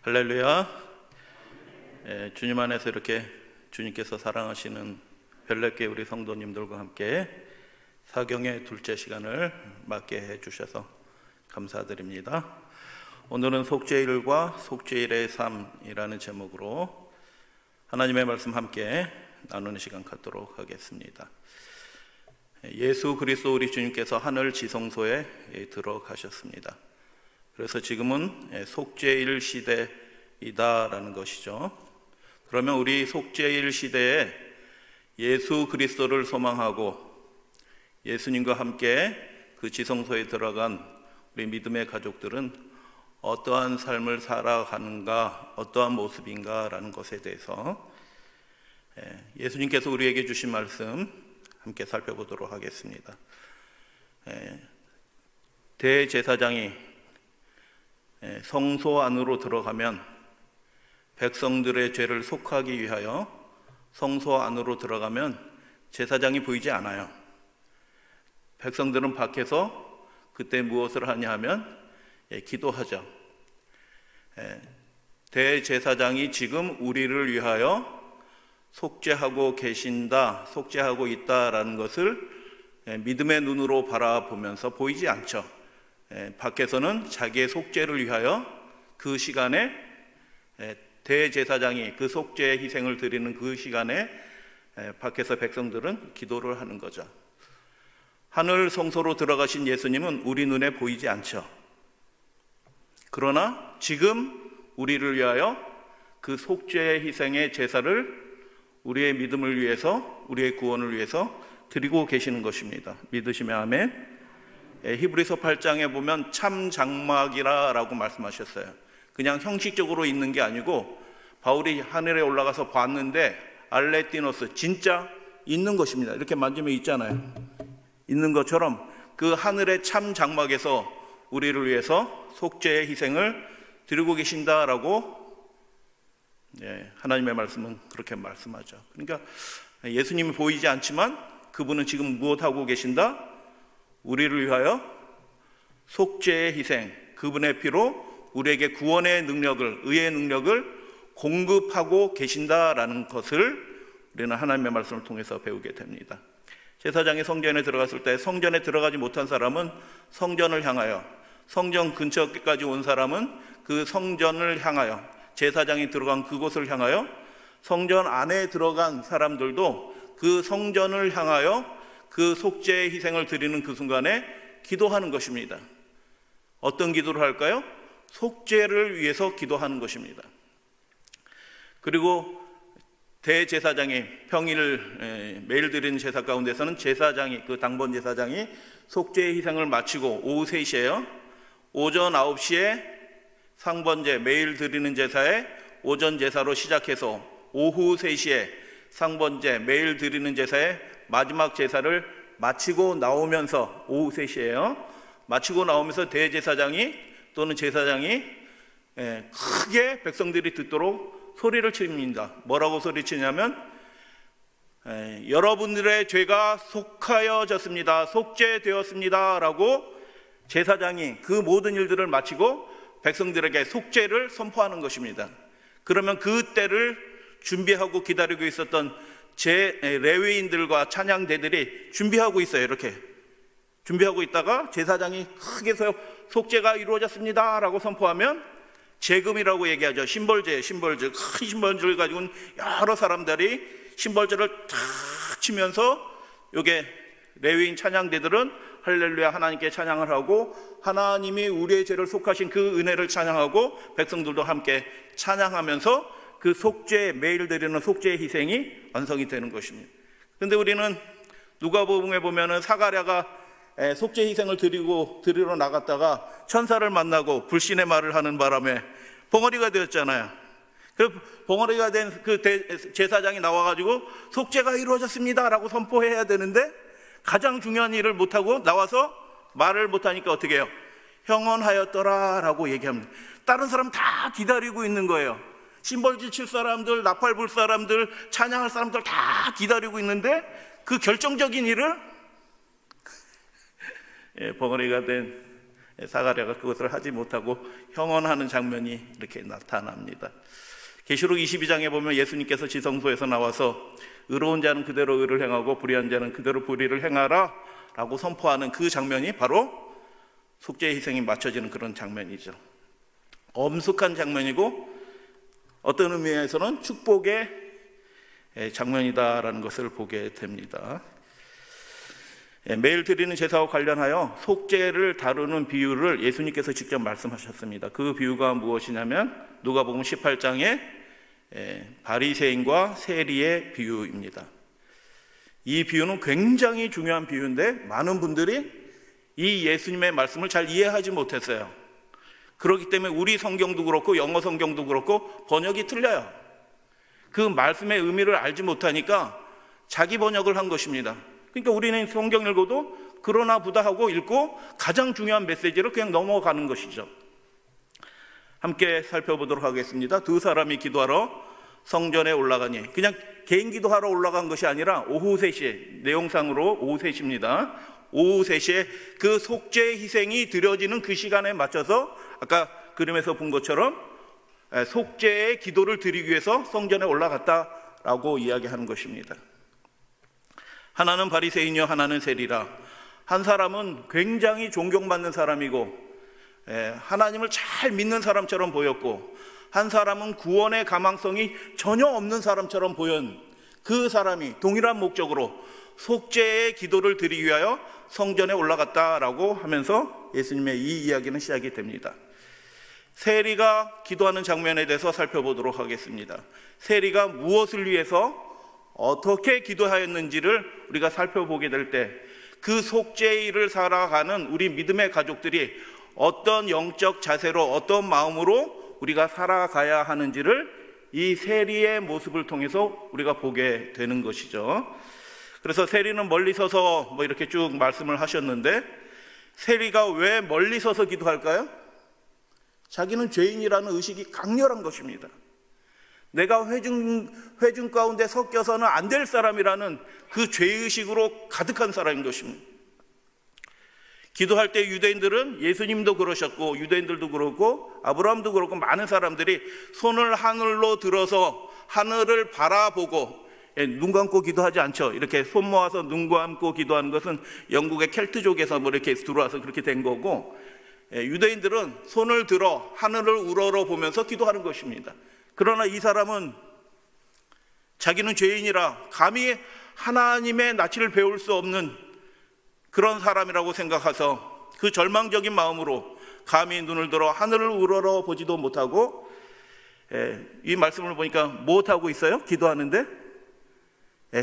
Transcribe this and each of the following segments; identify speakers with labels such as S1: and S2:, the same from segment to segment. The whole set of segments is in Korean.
S1: 할렐루야. 주님 안에서 이렇게 주님께서 사랑하시는 별내교회 우리 성도님들과 함께 사경의 둘째 시간을 맞게 해주셔서 감사드립니다. 오늘은 속죄일과 속죄일의 삶이라는 제목으로 하나님의 말씀 함께 나누는 시간 갖도록 하겠습니다. 예수 그리스도 우리 주님께서 하늘 지성소에 들어가셨습니다. 그래서 지금은 속죄일 시대이다라는 것이죠. 그러면 우리 속죄일 시대에 예수 그리스도를 소망하고 예수님과 함께 그 지성소에 들어간 우리 믿음의 가족들은 어떠한 삶을 살아가는가, 어떠한 모습인가 라는 것에 대해서 예수님께서 우리에게 주신 말씀 함께 살펴보도록 하겠습니다. 대제사장이 성소 안으로 들어가면 백성들의 죄를 속하기 위하여 성소 안으로 들어가면 제사장이 보이지 않아요. 백성들은 밖에서 그때 무엇을 하냐 하면 기도하죠. 대제사장이 지금 우리를 위하여 속죄하고 계신다, 속죄하고 있다라는 것을 믿음의 눈으로 바라보면서 보이지 않죠. 밖에서는 자기의 속죄를 위하여 그 시간에 대제사장이 그 속죄의 희생을 드리는 그 시간에 밖에서 백성들은 기도를 하는 거죠. 하늘 성소로 들어가신 예수님은 우리 눈에 보이지 않죠. 그러나 지금 우리를 위하여 그 속죄의 희생의 제사를 우리의 믿음을 위해서, 우리의 구원을 위해서 드리고 계시는 것입니다. 믿으시면 아멘. 히브리서 8장에 보면 참 장막이라고 말씀하셨어요. 그냥 형식적으로 있는 게 아니고 바울이 하늘에 올라가서 봤는데 알레티노스, 진짜 있는 것입니다. 이렇게 만지면 있잖아요. 있는 것처럼 그 하늘의 참 장막에서 우리를 위해서 속죄의 희생을 드리고 계신다라고 하나님의 말씀은 그렇게 말씀하죠. 그러니까 예수님이 보이지 않지만 그분은 지금 무엇하고 계신다? 우리를 위하여 속죄의 희생, 그분의 피로 우리에게 구원의 능력을, 의의 능력을 공급하고 계신다라는 것을 우리는 하나님의 말씀을 통해서 배우게 됩니다. 제사장이 성전에 들어갔을 때 성전에 들어가지 못한 사람은 성전을 향하여, 성전 근처까지 온 사람은 그 성전을 향하여, 제사장이 들어간 그곳을 향하여, 성전 안에 들어간 사람들도 그 성전을 향하여 그 속죄의 희생을 드리는 그 순간에 기도하는 것입니다. 어떤 기도를 할까요? 속죄를 위해서 기도하는 것입니다. 그리고 대제사장이 평일 매일 드리는 제사 가운데서는 제사장이, 그 당번 제사장이 속죄의 희생을 마치고 오후 3시에요. 오전 9시에 상번제, 매일 드리는 제사에 오전 제사로 시작해서 오후 3시에 상번제, 매일 드리는 제사에 마지막 제사를 마치고 나오면서, 오후 3시에요. 마치고 나오면서 대제사장이 또는 제사장이 크게 백성들이 듣도록 소리를 칩니다. 뭐라고 소리치냐면 여러분들의 죄가 속하여졌습니다, 속죄되었습니다 라고 제사장이 그 모든 일들을 마치고 백성들에게 속죄를 선포하는 것입니다. 그러면 그 때를 준비하고 기다리고 있었던 레위인들과 찬양대들이 준비하고 있어요. 이렇게 준비하고 있다가 제사장이 크게 속죄가 이루어졌습니다 라고 선포하면 제금이라고 얘기하죠. 심벌제, 심벌제, 큰 심벌제를 가지고는 여러 사람들이 심벌제를 탁 치면서 요게 레위인 찬양대들은 할렐루야 하나님께 찬양을 하고 하나님이 우리의 죄를 속하신 그 은혜를 찬양하고 백성들도 함께 찬양하면서 그 속죄, 매일 드리는 속죄의 희생이 완성이 되는 것입니다. 그런데 우리는 누가복음에 보면은 사가랴가 속죄 희생을 드리러 나갔다가 천사를 만나고 불신의 말을 하는 바람에 벙어리가 되었잖아요. 그 벙어리가 된 그 제사장이 나와가지고 속죄가 이루어졌습니다 라고 선포해야 되는데 가장 중요한 일을 못하고 나와서 말을 못하니까 어떻게 해요? 형언하였더라 라고 얘기합니다. 다른 사람 다 기다리고 있는 거예요. 심벌지 칠 사람들, 나팔 불 사람들, 찬양할 사람들 다 기다리고 있는데 그 결정적인 일을 벙어리가 된 사가랴가 그것을 하지 못하고 형언하는 장면이 이렇게 나타납니다. 계시록 22장에 보면 예수님께서 지성소에서 나와서 의로운 자는 그대로 의를 행하고 불의한 자는 그대로 불의를 행하라 라고 선포하는 그 장면이 바로 속죄의 희생이 맞춰지는 그런 장면이죠. 엄숙한 장면이고 어떤 의미에서는 축복의 장면이다라는 것을 보게 됩니다. 매일 드리는 제사와 관련하여 속죄를 다루는 비유를 예수님께서 직접 말씀하셨습니다. 그 비유가 무엇이냐면 누가복음 18장의 바리새인과 세리의 비유입니다. 이 비유는 굉장히 중요한 비유인데 많은 분들이 이 예수님의 말씀을 잘 이해하지 못했어요. 그렇기 때문에 우리 성경도 그렇고 영어 성경도 그렇고 번역이 틀려요. 그 말씀의 의미를 알지 못하니까 자기 번역을 한 것입니다. 그러니까 우리는 성경 읽어도 그러나 보다 하고 읽고 가장 중요한 메시지를 그냥 넘어가는 것이죠. 함께 살펴보도록 하겠습니다. 두 사람이 기도하러 성전에 올라가니, 그냥 개인 기도하러 올라간 것이 아니라 오후 3시에, 내용상으로 오후 3시입니다. 오후 3시에 그 속죄 희생이 드려지는 그 시간에 맞춰서 아까 그림에서 본 것처럼 속죄의 기도를 드리기 위해서 성전에 올라갔다라고 이야기하는 것입니다. 하나는 바리새인이요 하나는 세리라. 한 사람은 굉장히 존경받는 사람이고 하나님을 잘 믿는 사람처럼 보였고, 한 사람은 구원의 가망성이 전혀 없는 사람처럼 보인 그 사람이 동일한 목적으로 속죄의 기도를 드리기 위하여 성전에 올라갔다라고 하면서 예수님의 이 이야기는 시작이 됩니다. 세리가 기도하는 장면에 대해서 살펴보도록 하겠습니다. 세리가 무엇을 위해서 어떻게 기도하였는지를 우리가 살펴보게 될 때 그 속죄의 일을 살아가는 우리 믿음의 가족들이 어떤 영적 자세로 어떤 마음으로 우리가 살아가야 하는지를 이 세리의 모습을 통해서 우리가 보게 되는 것이죠. 그래서 세리는 멀리 서서 이렇게 쭉 말씀을 하셨는데, 세리가 왜 멀리 서서 기도할까요? 자기는 죄인이라는 의식이 강렬한 것입니다. 내가 회중 가운데 섞여서는 안 될 사람이라는 그 죄의식으로 가득한 사람인 것입니다. 기도할 때 유대인들은, 예수님도 그러셨고 유대인들도 그렇고 아브라함도 그렇고 많은 사람들이 손을 하늘로 들어서 하늘을 바라보고, 눈 감고 기도하지 않죠. 이렇게 손 모아서 눈 감고 기도하는 것은 영국의 켈트족에서 이렇게 들어와서 그렇게 된 거고, 유대인들은 손을 들어 하늘을 우러러 보면서 기도하는 것입니다. 그러나 이 사람은 자기는 죄인이라 감히 하나님의 낯을 배울 수 없는 그런 사람이라고 생각해서 그 절망적인 마음으로 감히 눈을 들어 하늘을 우러러 보지도 못하고, 이 말씀을 보니까 무엇하고 있어요? 기도하는데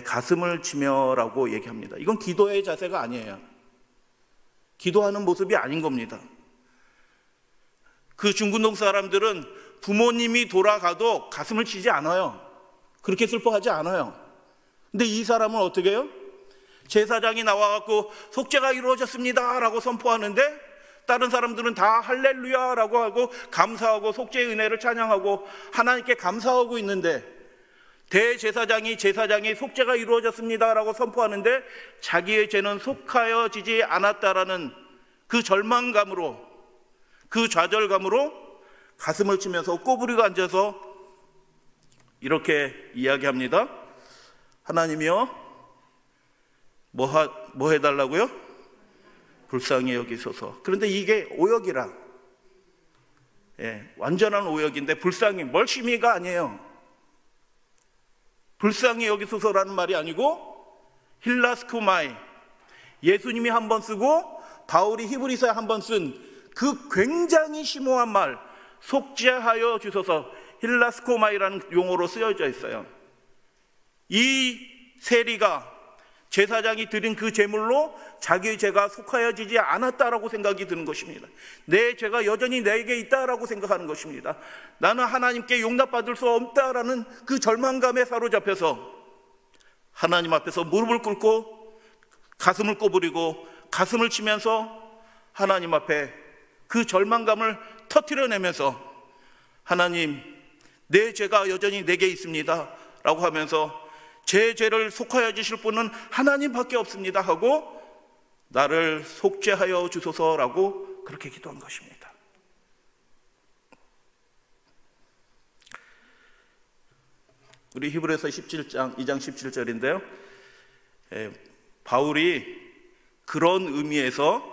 S1: 가슴을 치며라고 얘기합니다. 이건 기도의 자세가 아니에요. 기도하는 모습이 아닌 겁니다. 그 중근동 사람들은 부모님이 돌아가도 가슴을 치지 않아요. 그렇게 슬퍼하지 않아요. 근데 이 사람은 어떻게 해요? 제사장이 나와갖고 속죄가 이루어졌습니다 라고 선포하는데 다른 사람들은 다 할렐루야 라고 하고 감사하고 속죄의 은혜를 찬양하고 하나님께 감사하고 있는데, 대제사장이 속죄가 이루어졌습니다 라고 선포하는데 자기의 죄는 속하여지지 않았다라는 그 절망감으로, 그 좌절감으로 가슴을 치면서 꼬부리고 앉아서 이렇게 이야기합니다. 하나님이여, 뭐 해달라고요? 불쌍히 여기소서. 그런데 이게 오역이라, 완전한 오역인데 불쌍히, 멀심이가 아니에요. 불쌍히 여기소서라는 말이 아니고 힐라스코마이, 예수님이 한 번 쓰고 바울이 히브리서에 한 번 쓴 그 굉장히 심오한 말, 속죄하여 주소서, 힐라스코마이라는 용어로 쓰여져 있어요. 이 세리가 제사장이 드린 그 제물로 자기의 죄가 속하여지지 않았다라고 생각이 드는 것입니다. 내 죄가 여전히 내게 있다라고 생각하는 것입니다. 나는 하나님께 용납받을 수 없다라는 그 절망감에 사로잡혀서 하나님 앞에서 무릎을 꿇고 가슴을 꼬부리고 가슴을 치면서 하나님 앞에 그 절망감을 터뜨려내면서, 하나님, 내 죄가 여전히 내게 있습니다 라고 하면서 제 죄를 속하여 주실 분은 하나님밖에 없습니다 하고 나를 속죄하여 주소서라고 그렇게 기도한 것입니다. 우리 히브리서 17장 2장 17절인데요. 바울이 그런 의미에서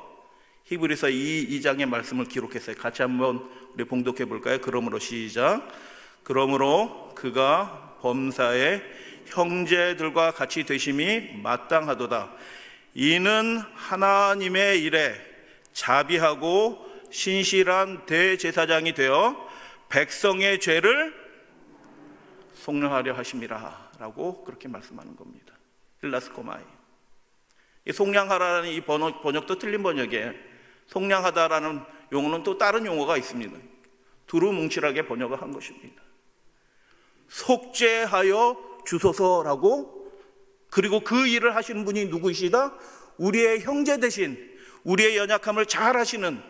S1: 히브리서 2장의 말씀을 기록했어요. 같이 한번 우리 봉독해 볼까요? 그러므로 시작. 그러므로 그가 범사의 형제들과 같이 되심이 마땅하도다. 이는 하나님의 일에 자비하고 신실한 대제사장이 되어 백성의 죄를 속량하려 하심이라 라고 그렇게 말씀하는 겁니다. 힐라스코마이. 이 속량하라는 이 번역도 틀린 번역이에요. 속량하다라는 용어는 또 다른 용어가 있습니다. 두루뭉실하게 번역을 한 것입니다. 속죄하여 주소서라고, 그리고 그 일을 하시는 분이 누구이시다? 우리의 형제 대신 우리의 연약함을 잘 하시는,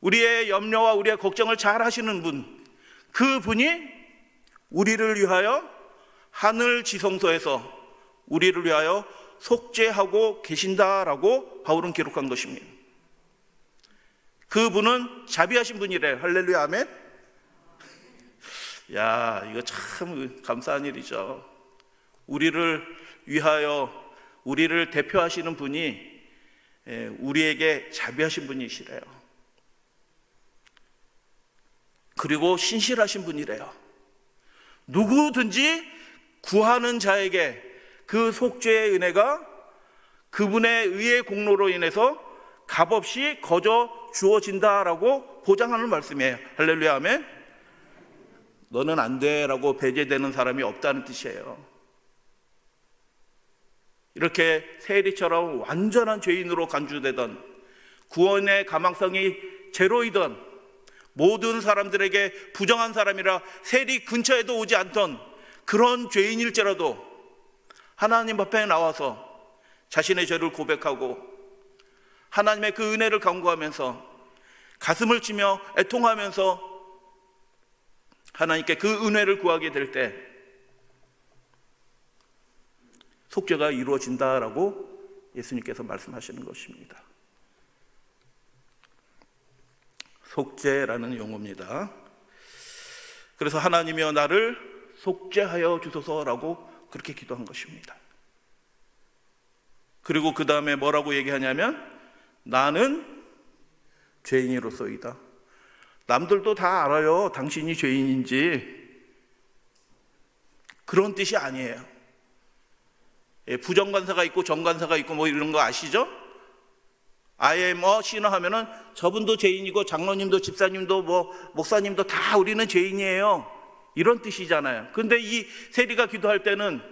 S1: 우리의 염려와 우리의 걱정을 잘 하시는 분, 그 분이 우리를 위하여 하늘 지성소에서 우리를 위하여 속죄하고 계신다라고 바울은 기록한 것입니다. 그분은 자비하신 분이래요. 할렐루야, 아멘. 야, 이거 참 감사한 일이죠. 우리를 위하여, 우리를 대표하시는 분이 우리에게 자비하신 분이시래요. 그리고 신실하신 분이래요. 누구든지 구하는 자에게 그 속죄의 은혜가 그분의 의의 공로로 인해서 값없이 거저 주어진다라고 보장하는 말씀이에요. 할렐루야, 아멘. 너는 안 돼라고 배제되는 사람이 없다는 뜻이에요. 이렇게 세리처럼 완전한 죄인으로 간주되던, 구원의 가망성이 제로이던, 모든 사람들에게 부정한 사람이라 세리 근처에도 오지 않던 그런 죄인일지라도 하나님 앞에 나와서 자신의 죄를 고백하고 하나님의 그 은혜를 간구하면서 가슴을 치며 애통하면서 하나님께 그 은혜를 구하게 될 때 속죄가 이루어진다라고 예수님께서 말씀하시는 것입니다. 속죄라는 용어입니다. 그래서 하나님이여 나를 속죄하여 주소서라고 그렇게 기도한 것입니다. 그리고 그 다음에 뭐라고 얘기하냐면 나는 죄인으로서이다. 남들도 다 알아요. 당신이 죄인인지. 그런 뜻이 아니에요. 부정관사가 있고 정관사가 있고 뭐 이런 거 아시죠? 아예 뭐 신어하면은 저분도 죄인이고 장로님도 집사님도 뭐 목사님도 다 우리는 죄인이에요, 이런 뜻이잖아요. 근데 이 세리가 기도할 때는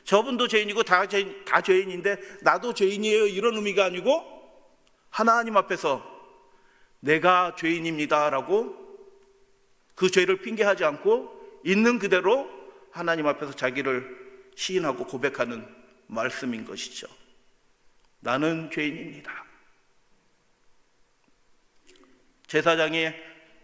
S1: 저분도 죄인이고 다 죄인인데 나도 죄인이에요, 이런 의미가 아니고 하나님 앞에서 내가 죄인입니다라고 그 죄를 핑계하지 않고 있는 그대로 하나님 앞에서 자기를 시인하고 고백하는 말씀인 것이죠. 나는 죄인입니다. 제사장이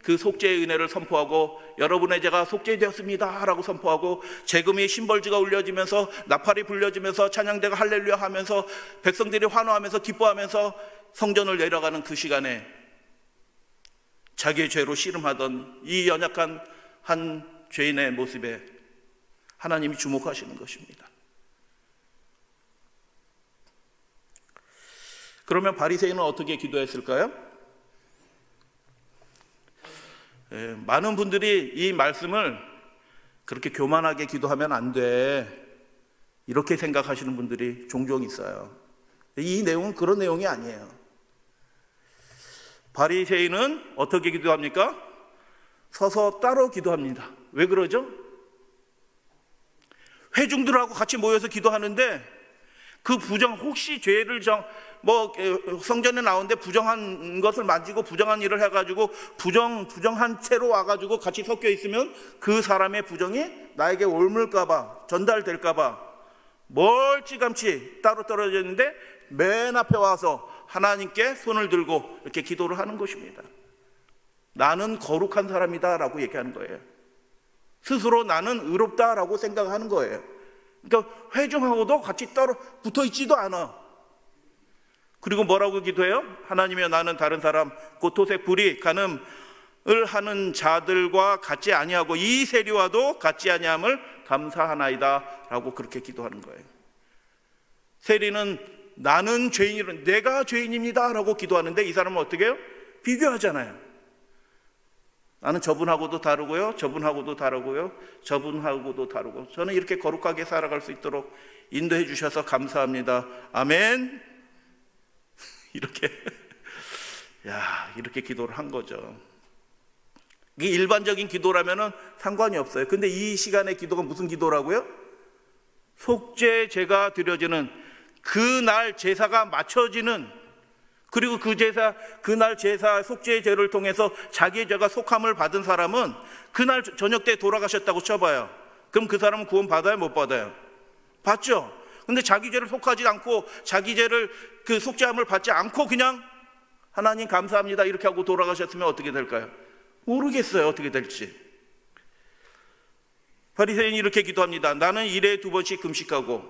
S1: 그 속죄의 은혜를 선포하고 여러분의 죄가 속죄되었습니다 라고 선포하고 재금이 심벌지가 울려지면서 나팔이 불려지면서 찬양대가 할렐루야 하면서 백성들이 환호하면서 기뻐하면서 성전을 내려가는 그 시간에 자기의 죄로 씨름하던 이 연약한 한 죄인의 모습에 하나님이 주목하시는 것입니다. 그러면 바리새인은 어떻게 기도했을까요? 많은 분들이 이 말씀을 그렇게 교만하게 기도하면 안 돼, 이렇게 생각하시는 분들이 종종 있어요. 이 내용은 그런 내용이 아니에요. 바리새인은 어떻게 기도합니까? 서서 따로 기도합니다. 왜 그러죠? 회중들하고 같이 모여서 기도하는데 그 부정, 혹시 죄를 성전에 나오는데 부정한 것을 만지고 부정한 일을 해가지고 부정한 채로 와가지고 같이 섞여 있으면 그 사람의 부정이 나에게 옮을까봐, 전달될까봐 멀찌감치 따로 떨어져 있는데 맨 앞에 와서 하나님께 손을 들고 이렇게 기도를 하는 것입니다. 나는 거룩한 사람이다 라고 얘기하는 거예요. 스스로 나는 의롭다 라고 생각하는 거예요. 그러니까 회중하고도 같이 따로 붙어 있지도 않아. 그리고 뭐라고 기도해요? 하나님이여 나는 다른 사람 곧 토색 불이 간음을 하는 자들과 같지 아니하고 이 세리와도 같지 아니함을 감사하나이다 라고 그렇게 기도하는 거예요. 세리는 나는 죄인이라 내가 죄인입니다 라고 기도하는데 이 사람은 어떻게 해요? 비교하잖아요. 나는 저분하고도 다르고요, 저분하고도 다르고요, 저분하고도 다르고 저는 이렇게 거룩하게 살아갈 수 있도록 인도해 주셔서 감사합니다. 아멘. 이렇게 이렇게 기도를 한 거죠. 이게 일반적인 기도라면은 상관이 없어요. 근데 이 시간의 기도가 무슨 기도라고요? 속죄제가 드려지는 그날 제사가 마쳐지는, 그리고 그날 제사 속죄제를 통해서 자기의 죄가 속함을 받은 사람은 그날 저녁 때 돌아가셨다고 쳐봐요. 그럼 그 사람은 구원 받아요, 못 받아요? 받죠. 근데 자기 죄를 속하지 않고 자기 죄를 그 속죄함을 받지 않고 그냥 하나님 감사합니다 이렇게 하고 돌아가셨으면 어떻게 될까요? 모르겠어요, 어떻게 될지. 바리새인이 이렇게 기도합니다. 나는 일에 2번씩 금식하고.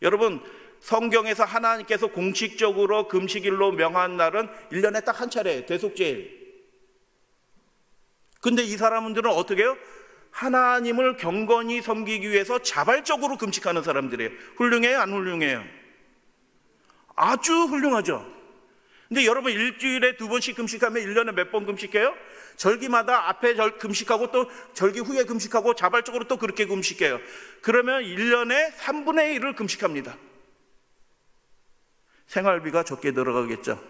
S1: 여러분, 성경에서 하나님께서 공식적으로 금식일로 명한 날은 1년에 딱 한 차례, 대속죄일. 근데 이 사람들은 어떻게 해요? 하나님을 경건히 섬기기 위해서 자발적으로 금식하는 사람들이에요. 훌륭해요, 안 훌륭해요? 아주 훌륭하죠. 근데 여러분, 일주일에 2번씩 금식하면 1년에 몇 번 금식해요? 절기마다 앞에 금식하고 또 절기 후에 금식하고 자발적으로 또 그렇게 금식해요. 그러면 1년에 3분의 1을 금식합니다. 생활비가 적게 들어가겠죠.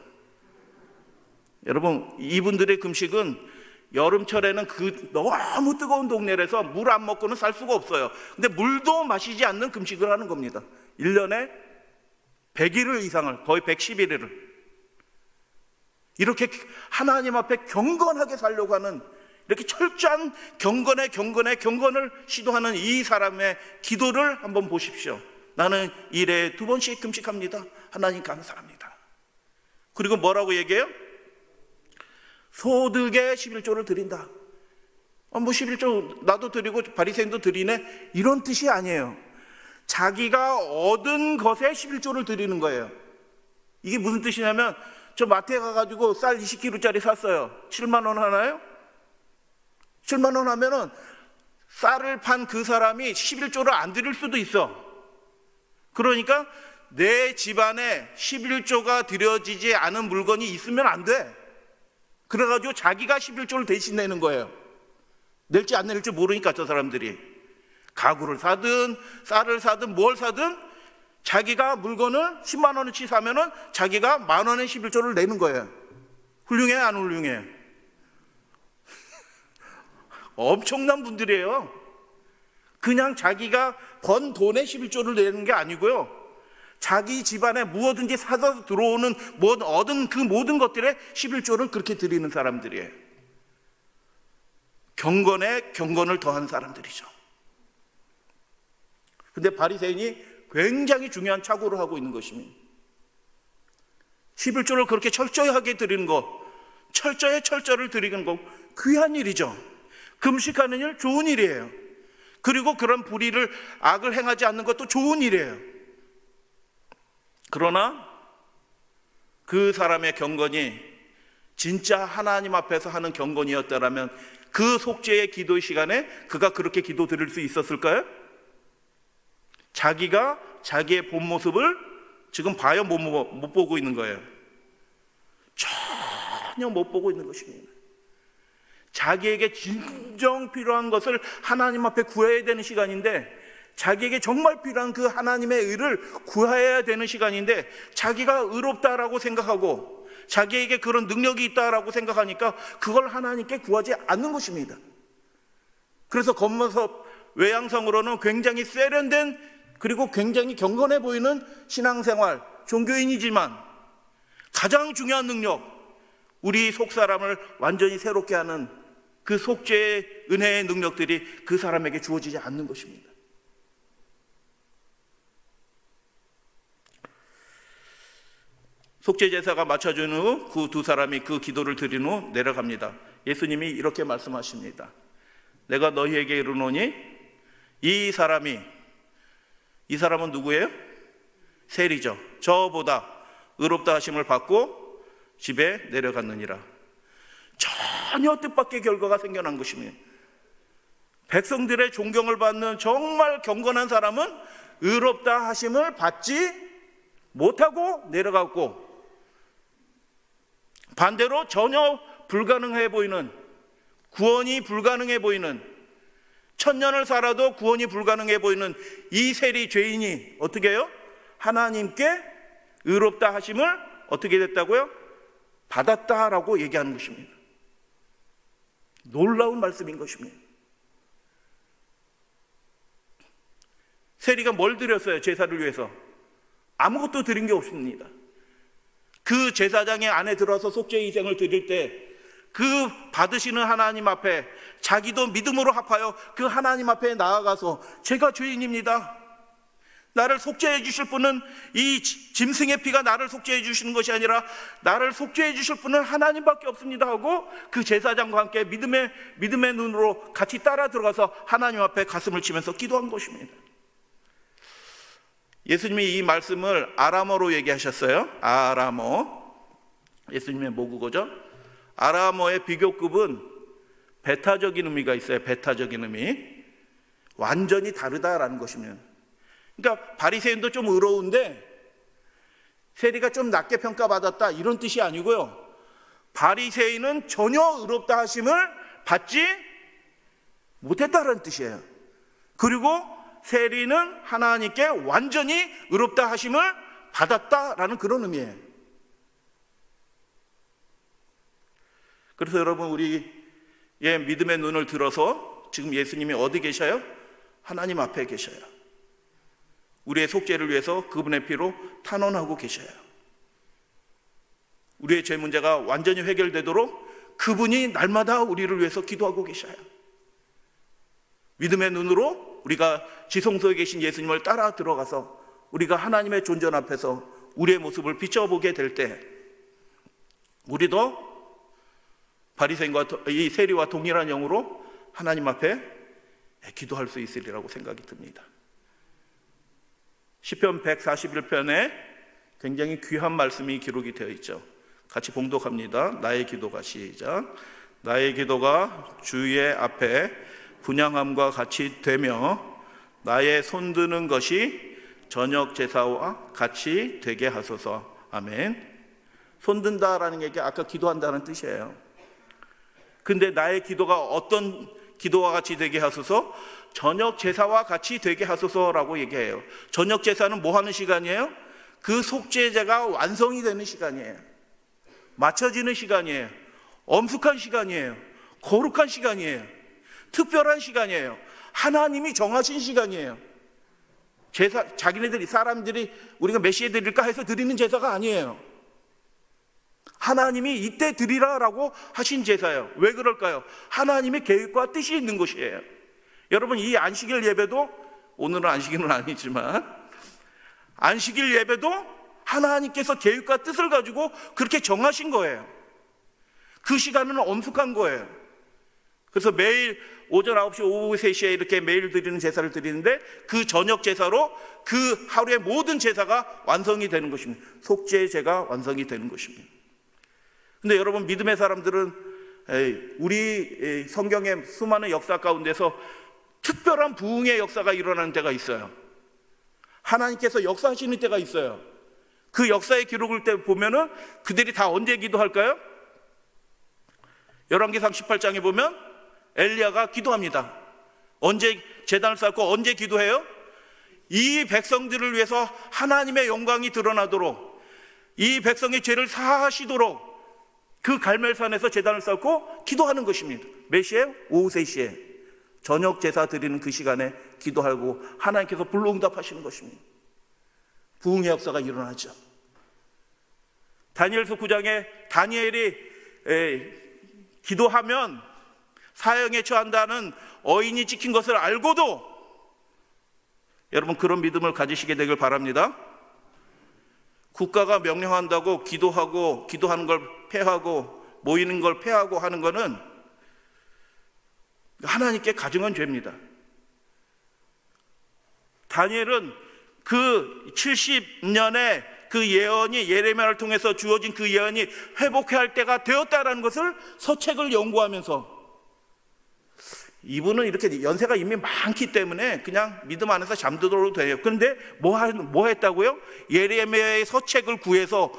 S1: 여러분, 이분들의 금식은 여름철에는 그 너무 뜨거운 동네라서 물 안 먹고는 살 수가 없어요. 근데 물도 마시지 않는 금식을 하는 겁니다. 1년에 100일을 이상을, 거의 111일을 이렇게 하나님 앞에 경건하게 살려고 하는, 이렇게 철저한 경건을 시도하는 이 사람의 기도를 한번 보십시오. 나는 일에 2번씩 금식합니다. 하나님 감사합니다. 그리고 뭐라고 얘기해요? 소득의 11조를 드린다. 11조 나도 드리고 바리새인도 드리네, 이런 뜻이 아니에요. 자기가 얻은 것에 11조를 드리는 거예요. 이게 무슨 뜻이냐면, 저 마트에 가가지고 쌀 20kg짜리 샀어요. 7만 원 하나요? 7만 원 하면은 쌀을 판 그 사람이 11조를 안 드릴 수도 있어. 그러니까 내 집안에 11조가 드려지지 않은 물건이 있으면 안 돼. 그래가지고 자기가 11조를 대신 내는 거예요. 낼지 안 낼지 모르니까 저 사람들이 가구를 사든 쌀을 사든 뭘 사든 자기가 물건을 10만 원어치 사면은 자기가 10,000원의 11조를 내는 거예요. 훌륭해, 안 훌륭해? 엄청난 분들이에요. 그냥 자기가 번 돈에 11조를 내는 게 아니고요, 자기 집안에 무엇든지 사서 들어오는 얻은 그 모든 것들에 11조를 그렇게 드리는 사람들이에요. 경건에 경건을 더한 사람들이죠. 근데 바리새인이 굉장히 중요한 착오를 하고 있는 것입니다. 11조를 그렇게 철저하게 드리는 것, 철저를 드리는 것, 귀한 일이죠. 금식하는 일 좋은 일이에요. 그리고 그런 불의를, 악을 행하지 않는 것도 좋은 일이에요. 그러나 그 사람의 경건이 진짜 하나님 앞에서 하는 경건이었다라면 그 속죄의 기도 시간에 그가 그렇게 기도 드릴 수 있었을까요? 자기가 자기의 본 모습을 지금 봐요, 못 보고 있는 거예요? 전혀 못 보고 있는 것입니다. 자기에게 진정 필요한 것을 하나님 앞에 구해야 되는 시간인데, 자기에게 정말 필요한 그 하나님의 의를 구해야 되는 시간인데, 자기가 의롭다라고 생각하고 자기에게 그런 능력이 있다라고 생각하니까 그걸 하나님께 구하지 않는 것입니다. 그래서 겉모습 외양성으로는 굉장히 세련된, 그리고 굉장히 경건해 보이는 신앙생활, 종교인이지만 가장 중요한 능력, 우리 속사람을 완전히 새롭게 하는 그 속죄의 은혜의 능력들이 그 사람에게 주어지지 않는 것입니다. 속죄제사가 마쳐준 후 그 두 사람이 그 기도를 드린 후 내려갑니다. 예수님이 이렇게 말씀하십니다. 내가 너희에게 이르노니 이 사람은 누구예요? 세리죠. 저보다 의롭다 하심을 받고 집에 내려갔느니라. 전혀 뜻밖의 결과가 생겨난 것입니다. 백성들의 존경을 받는 정말 경건한 사람은 의롭다 하심을 받지 못하고 내려갔고, 반대로 전혀 불가능해 보이는, 구원이 불가능해 보이는, 천년을 살아도 구원이 불가능해 보이는 이 세리 죄인이 어떻게 해요? 하나님께 의롭다 하심을 어떻게 됐다고요? 받았다라고 얘기하는 것입니다. 놀라운 말씀인 것입니다. 세리가 뭘 드렸어요? 제사를 위해서 아무것도 드린 게 없습니다. 그 제사장의 안에 들어서 속죄 희생을 드릴 때 그 받으시는 하나님 앞에 자기도 믿음으로 합하여 그 하나님 앞에 나아가서 제가 죄인입니다, 나를 속죄해 주실 분은 이 짐승의 피가 나를 속죄해 주시는 것이 아니라 나를 속죄해 주실 분은 하나님밖에 없습니다 하고 그 제사장과 함께 믿음의 눈으로 같이 따라 들어가서 하나님 앞에 가슴을 치면서 기도한 것입니다. 예수님이 이 말씀을 아람어로 얘기하셨어요. 아람어, 예수님의 모국어죠. 아람어의 비교급은 베타적인 의미가 있어요. 베타적인 의미, 완전히 다르다라는 것입니다. 그러니까 바리새인도 좀 의로운데 세리가 좀 낮게 평가받았다 이런 뜻이 아니고요, 바리새인은 전혀 의롭다 하심을 받지 못했다라는 뜻이에요. 그리고 세리는 하나님께 완전히 의롭다 하심을 받았다라는 그런 의미예요. 그래서 여러분, 우리의 믿음의 눈을 들어서 지금 예수님이 어디 계셔요? 하나님 앞에 계셔요. 우리의 속죄를 위해서 그분의 피로 탄원하고 계셔요. 우리의 죄 문제가 완전히 해결되도록 그분이 날마다 우리를 위해서 기도하고 계셔요. 믿음의 눈으로 우리가 지성소에 계신 예수님을 따라 들어가서 우리가 하나님의 존전 앞에서 우리의 모습을 비춰보게 될 때 우리도 바리새인과 이 세리와 동일한 영으로 하나님 앞에 기도할 수 있으리라고 생각이 듭니다. 시편 141편에 굉장히 귀한 말씀이 기록이 되어 있죠. 같이 봉독합니다. 나의 기도가, 시작. 나의 기도가 주의 앞에 분향함과 같이 되며 나의 손드는 것이 저녁 제사와 같이 되게 하소서. 아멘. 손든다라는 게 아까 기도한다는 뜻이에요. 근데 나의 기도가 어떤 기도와 같이 되게 하소서? 저녁 제사와 같이 되게 하소서라고 얘기해요. 저녁 제사는 뭐 하는 시간이에요? 그 속죄제가 완성이 되는 시간이에요. 맞춰지는 시간이에요. 엄숙한 시간이에요. 거룩한 시간이에요. 특별한 시간이에요. 하나님이 정하신 시간이에요. 제사, 자기네들이, 사람들이 우리가 몇 시에 드릴까 해서 드리는 제사가 아니에요. 하나님이 이때 드리라라고 하신 제사예요. 왜 그럴까요? 하나님의 계획과 뜻이 있는 것이에요. 여러분, 이 안식일 예배도, 오늘은 안식일은 아니지만 안식일 예배도 하나님께서 계획과 뜻을 가지고 그렇게 정하신 거예요. 그 시간은 엄숙한 거예요. 그래서 매일 오전 9시, 오후 3시에 이렇게 매일 드리는 제사를 드리는데 그 저녁 제사로 그 하루의 모든 제사가 완성이 되는 것입니다. 속죄제가 완성이 되는 것입니다. 근데 여러분, 믿음의 사람들은 우리 성경의 수많은 역사 가운데서 특별한 부흥의 역사가 일어나는 때가 있어요. 하나님께서 역사하시는 때가 있어요. 그 역사의 기록을 때 보면은 그들이 다 언제 기도할까요? 열왕기상 18장에 보면 엘리야가 기도합니다. 언제 제단을 쌓고 언제 기도해요? 이 백성들을 위해서 하나님의 영광이 드러나도록, 이 백성의 죄를 사하시도록 그 갈멜산에서 제단을 쌓고 기도하는 것입니다. 몇 시에? 오후 3시에 저녁 제사 드리는 그 시간에 기도하고 하나님께서 불로응답하시는 것입니다. 부흥의 역사가 일어나죠. 다니엘서 9장에 다니엘이 기도하면 사형에 처한다는 어인이 찍힌 것을 알고도 여러분, 그런 믿음을 가지시게 되길 바랍니다. 국가가 명령한다고 기도하고, 기도하는 걸 폐하고, 모이는 걸 폐하고 하는 것은 하나님께 가증한 죄입니다. 다니엘은 그 70년의 그 그 예언이 예레미야를 통해서 주어진 그 예언이 회복해야 할 때가 되었다라는 것을 서책을 연구하면서, 이분은 이렇게 연세가 이미 많기 때문에 그냥 믿음 안에서 잠들어도 돼요. 그런데 뭐 했다고요? 예레미야의 서책을 구해서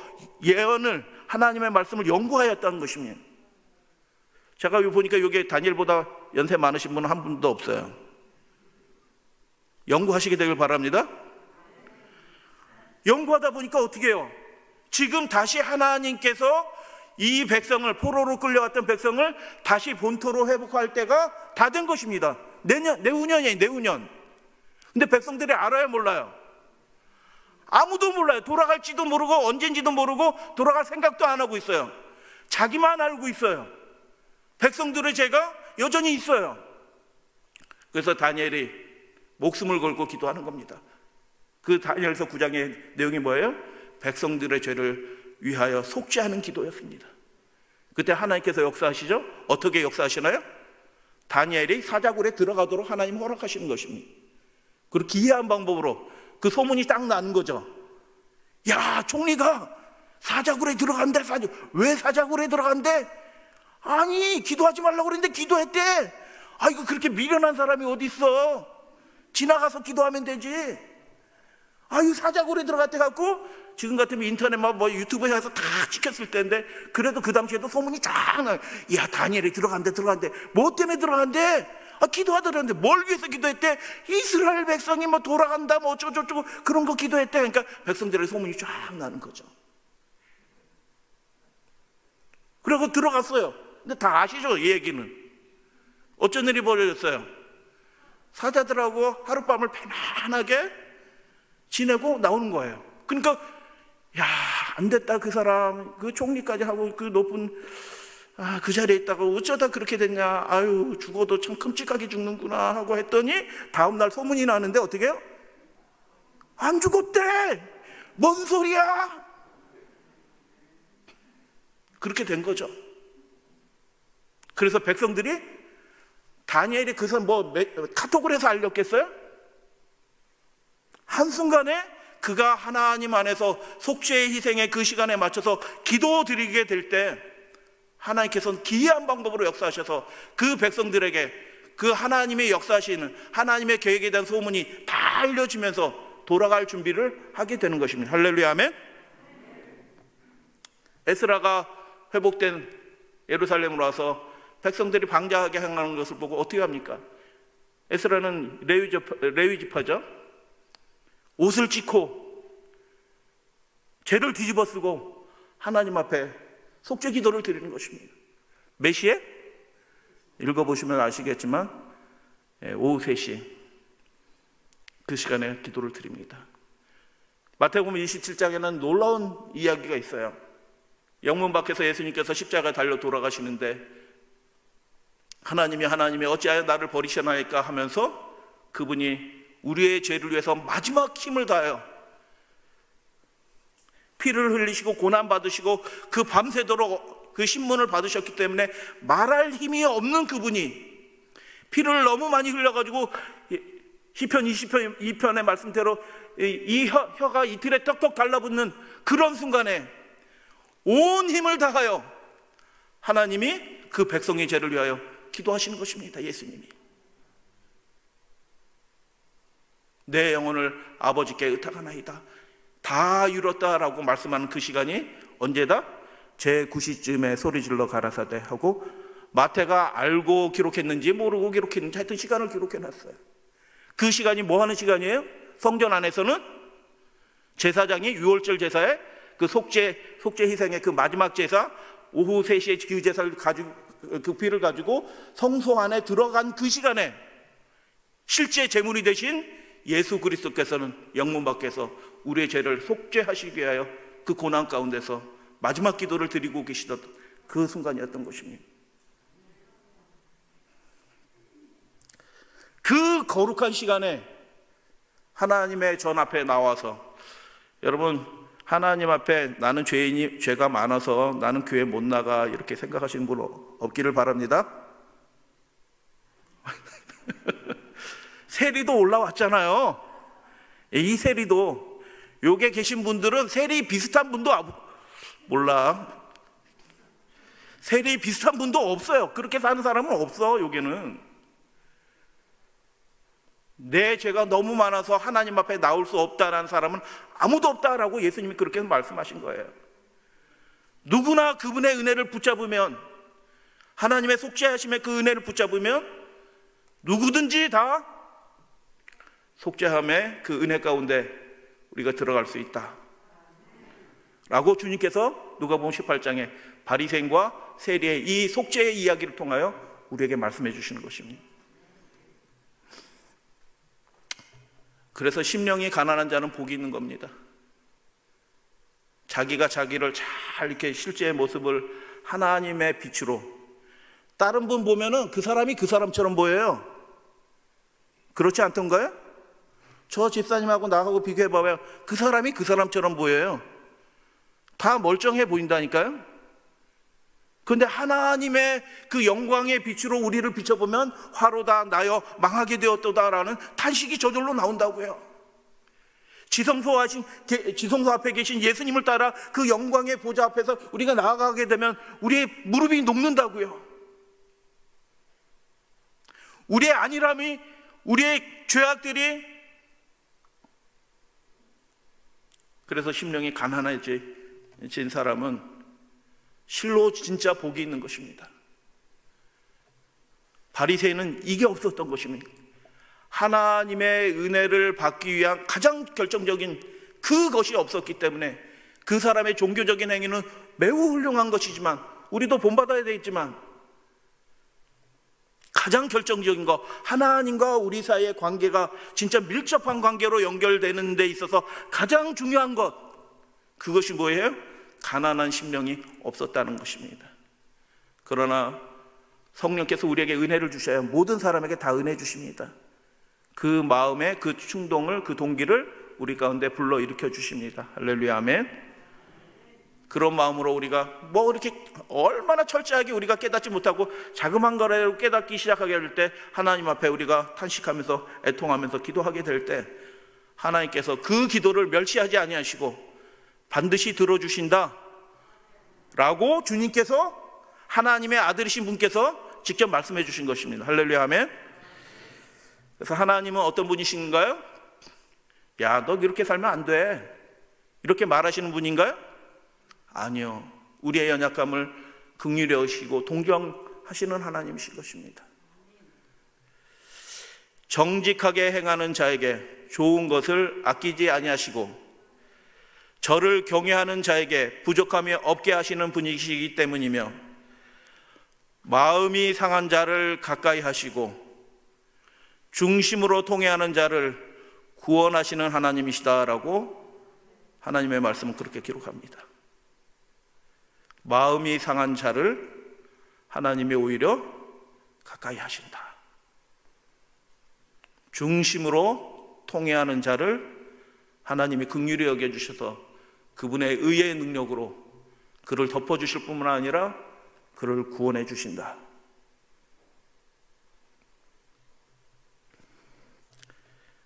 S1: 예언을, 하나님의 말씀을 연구하였다는 것입니다. 제가 보니까 여기 다니엘보다 연세 많으신 분은 한 분도 없어요. 연구하시게 되길 바랍니다. 연구하다 보니까 어떻게 해요? 지금 다시 하나님께서 이 백성을, 포로로 끌려갔던 백성을 다시 본토로 회복할 때가 다 된 것입니다. 내후년이에요, 내후년. 근데 백성들이 알아요, 몰라요? 아무도 몰라요. 돌아갈지도 모르고 언젠지도 모르고 돌아갈 생각도 안 하고 있어요. 자기만 알고 있어요. 백성들의 죄가 여전히 있어요. 그래서 다니엘이 목숨을 걸고 기도하는 겁니다. 그 다니엘서 9장의 내용이 뭐예요? 백성들의 죄를 위하여 속죄하는 기도였습니다. 그때 하나님께서 역사하시죠? 어떻게 역사하시나요? 다니엘이 사자굴에 들어가도록 하나님 허락하시는 것입니다. 그리고 기이한 방법으로 그 소문이 딱 나는 거죠. 야, 총리가 사자굴에 들어간대. 왜 사자굴에 들어간대? 아니, 기도하지 말라고 그랬는데 기도했대. 아이고, 그렇게 미련한 사람이 어디 있어? 지나가서 기도하면 되지. 아유, 사자굴에 들어갔대 갖고 지금 같으면 인터넷 뭐 유튜브에서 다 찍혔을 텐데, 그래도 그 당시에도 소문이 쫙 나요. 야, 다니엘이 들어간대. 뭐 때문에 들어간대? 아, 기도하더랬는데 뭘 위해서 기도했대? 이스라엘 백성이 뭐 돌아간다, 뭐 어쩌고저쩌고 그런 거 기도했대. 그러니까 백성들의 소문이 쫙 나는 거죠. 그리고 들어갔어요. 근데 다 아시죠, 이 얘기는. 어쩐 일이 벌어졌어요? 사자들하고 하룻밤을 편안하게 지내고 나오는 거예요. 그러니까 야, 안 됐다, 그 사람, 그 총리까지 하고 그 높은 그 자리에 있다가 어쩌다 그렇게 됐냐, 아유, 죽어도 참 끔찍하게 죽는구나 하고 했더니 다음날 소문이 나는데 어떻게 해요? 안 죽었대. 뭔 소리야? 그렇게 된 거죠. 그래서 백성들이 다니엘이 그 사람 카톡을 해서 알렸겠어요? 한순간에 그가 하나님 안에서 속죄의 희생의 그 시간에 맞춰서 기도드리게 될 때 하나님께서는 기이한 방법으로 역사하셔서 그 백성들에게 그 하나님의 역사하시는 하나님의 계획에 대한 소문이 다 알려지면서 돌아갈 준비를 하게 되는 것입니다. 할렐루야, 아멘. 에스라가 회복된 예루살렘으로 와서 백성들이 방자하게 행하는 것을 보고 어떻게 합니까? 에스라는 레위 지파죠. 옷을 찢고 죄를 뒤집어 쓰고 하나님 앞에 속죄 기도를 드리는 것입니다. 몇 시에? 읽어보시면 아시겠지만 오후 3시 그 시간에 기도를 드립니다. 마태복음 27장에는 놀라운 이야기가 있어요. 영문 밖에서 예수님께서 십자가에 달려 돌아가시는데 하나님이 어찌하여 나를 버리시나이까 하면서 그분이 우리의 죄를 위해서 마지막 힘을 다하여 피를 흘리시고 고난받으시고 그 밤새도록 그 신문을 받으셨기 때문에 말할 힘이 없는 그분이 피를 너무 많이 흘려가지고 시편 22편의 말씀대로 이 혀가 이틀에 떡떡 달라붙는 그런 순간에 온 힘을 다하여 하나님이 그 백성의 죄를 위하여 기도하시는 것입니다. 예수님이 내 영혼을 아버지께 의탁하나이다, 다 이뤘다라고 말씀하는 그 시간이 언제다? 제9시쯤에 소리질러 가라사대 하고, 마태가 알고 기록했는지 모르고 기록했는지 하여튼 시간을 기록해놨어요. 그 시간이 뭐 하는 시간이에요? 성전 안에서는 제사장이 유월절 제사에 그 속죄 희생의 그 마지막 제사, 오후 3시에 그 제사를 가지고 그 피를 가지고 성소 안에 들어간 그 시간에 실제 제물이 되신 예수 그리스도께서는 영문 밖에서 우리의 죄를 속죄하시기 위하여 그 고난 가운데서 마지막 기도를 드리고 계시던 그 순간이었던 것입니다. 그 거룩한 시간에 하나님의 전 앞에 나와서, 여러분, 하나님 앞에 나는 죄가 많아서 나는 교회 못 나가 이렇게 생각하시는 분 없기를 바랍니다. 세리도 올라왔잖아요. 이 세리도 여기에 계신 분들은 세리 비슷한 분도 몰라. 세리 비슷한 분도 없어요. 그렇게 사는 사람은 없어. 여기는 내 죄가 너무 많아서 하나님 앞에 나올 수 없다라는 사람은 아무도 없다라고 예수님이 그렇게 말씀하신 거예요. 누구나 그분의 은혜를 붙잡으면, 하나님의 속죄하심의 그 은혜를 붙잡으면 누구든지 다 속죄함의 그 은혜 가운데 우리가 들어갈 수 있다 라고 주님께서 누가복음 18장에 바리새인과 세리의 이 속죄의 이야기를 통하여 우리에게 말씀해 주시는 것입니다. 그래서 심령이 가난한 자는 복이 있는 겁니다. 자기가 자기를 잘 이렇게 실제의 모습을 하나님의 빛으로, 다른 분 보면은 그 사람이 그 사람처럼 보여요. 그렇지 않던가요? 저 집사님하고 나하고 비교해봐봐요. 그 사람이 그 사람처럼 보여요. 다 멀쩡해 보인다니까요. 그런데 하나님의 그 영광의 빛으로 우리를 비춰보면 화로다 나여 망하게 되었도다라는 탄식이 저절로 나온다고요. 지성소 앞에 계신 예수님을 따라 그 영광의 보좌 앞에서 우리가 나아가게 되면 우리의 무릎이 녹는다고요. 우리의 안일함이, 우리의 죄악들이, 그래서 심령이 가난해진 사람은 실로 진짜 복이 있는 것입니다. 바리새인은 이게 없었던 것입니다. 하나님의 은혜를 받기 위한 가장 결정적인 그것이 없었기 때문에 그 사람의 종교적인 행위는 매우 훌륭한 것이지만, 우리도 본받아야 되겠지만, 가장 결정적인 거, 하나님과 우리 사이의 관계가 진짜 밀접한 관계로 연결되는 데 있어서 가장 중요한 것, 그것이 뭐예요? 가난한 심령이 없었다는 것입니다. 그러나 성령께서 우리에게 은혜를 주셔야 모든 사람에게 다 은혜 주십니다. 그 마음의 그 충동을, 그 동기를 우리 가운데 불러일으켜 주십니다. 할렐루야, 아멘. 그런 마음으로 우리가 뭐 이렇게 얼마나 철저하게 우리가 깨닫지 못하고 자그만 거라도 깨닫기 시작하게 될 때, 하나님 앞에 우리가 탄식하면서 애통하면서 기도하게 될 때 하나님께서 그 기도를 멸시하지 아니하시고 반드시 들어주신다 라고 주님께서, 하나님의 아들이신 분께서 직접 말씀해 주신 것입니다. 할렐루야, 아멘. 그래서 하나님은 어떤 분이신가요? 야, 너 이렇게 살면 안 돼, 이렇게 말하시는 분인가요? 아니요, 우리의 연약함을 긍휼히 여기시고 동정하시는 하나님이신 것입니다. 정직하게 행하는 자에게 좋은 것을 아끼지 아니하시고 저를 경외하는 자에게 부족함이 없게 하시는 분이시기 때문이며, 마음이 상한 자를 가까이 하시고 중심으로 통회하는 자를 구원하시는 하나님이시다라고 하나님의 말씀은 그렇게 기록합니다. 마음이 상한 자를 하나님이 오히려 가까이 하신다. 중심으로 통회하는 자를 하나님이 긍휼히 여겨주셔서 그분의 의의 능력으로 그를 덮어주실 뿐만 아니라 그를 구원해 주신다.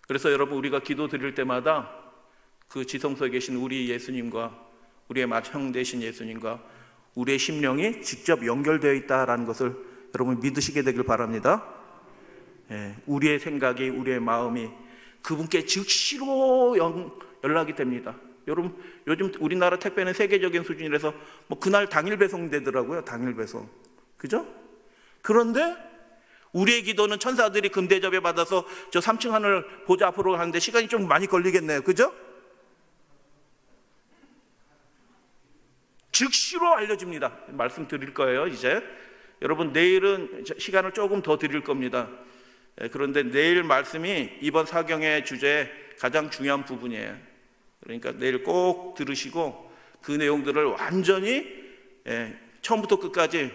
S1: 그래서 여러분, 우리가 기도 드릴 때마다 그 지성소에 계신 우리 예수님과, 우리의 맏형 되신 예수님과 우리의 심령이 직접 연결되어 있다는 것을 여러분 믿으시게 되길 바랍니다. 우리의 생각이, 우리의 마음이 그분께 즉시로 연락이 됩니다. 여러분, 요즘 우리나라 택배는 세계적인 수준이라서 뭐 그날 당일 배송되더라고요. 당일 배송. 그죠? 그런데 우리의 기도는 천사들이 금대접에 받아서 저 3층 하늘 보좌 앞으로 가는데 시간이 좀 많이 걸리겠네요. 그죠? 즉시로 알려집니다. 말씀드릴 거예요. 이제 여러분, 내일은 시간을 조금 더 드릴 겁니다. 그런데 내일 말씀이 이번 사경의 주제의 가장 중요한 부분이에요. 그러니까 내일 꼭 들으시고 그 내용들을 완전히 처음부터 끝까지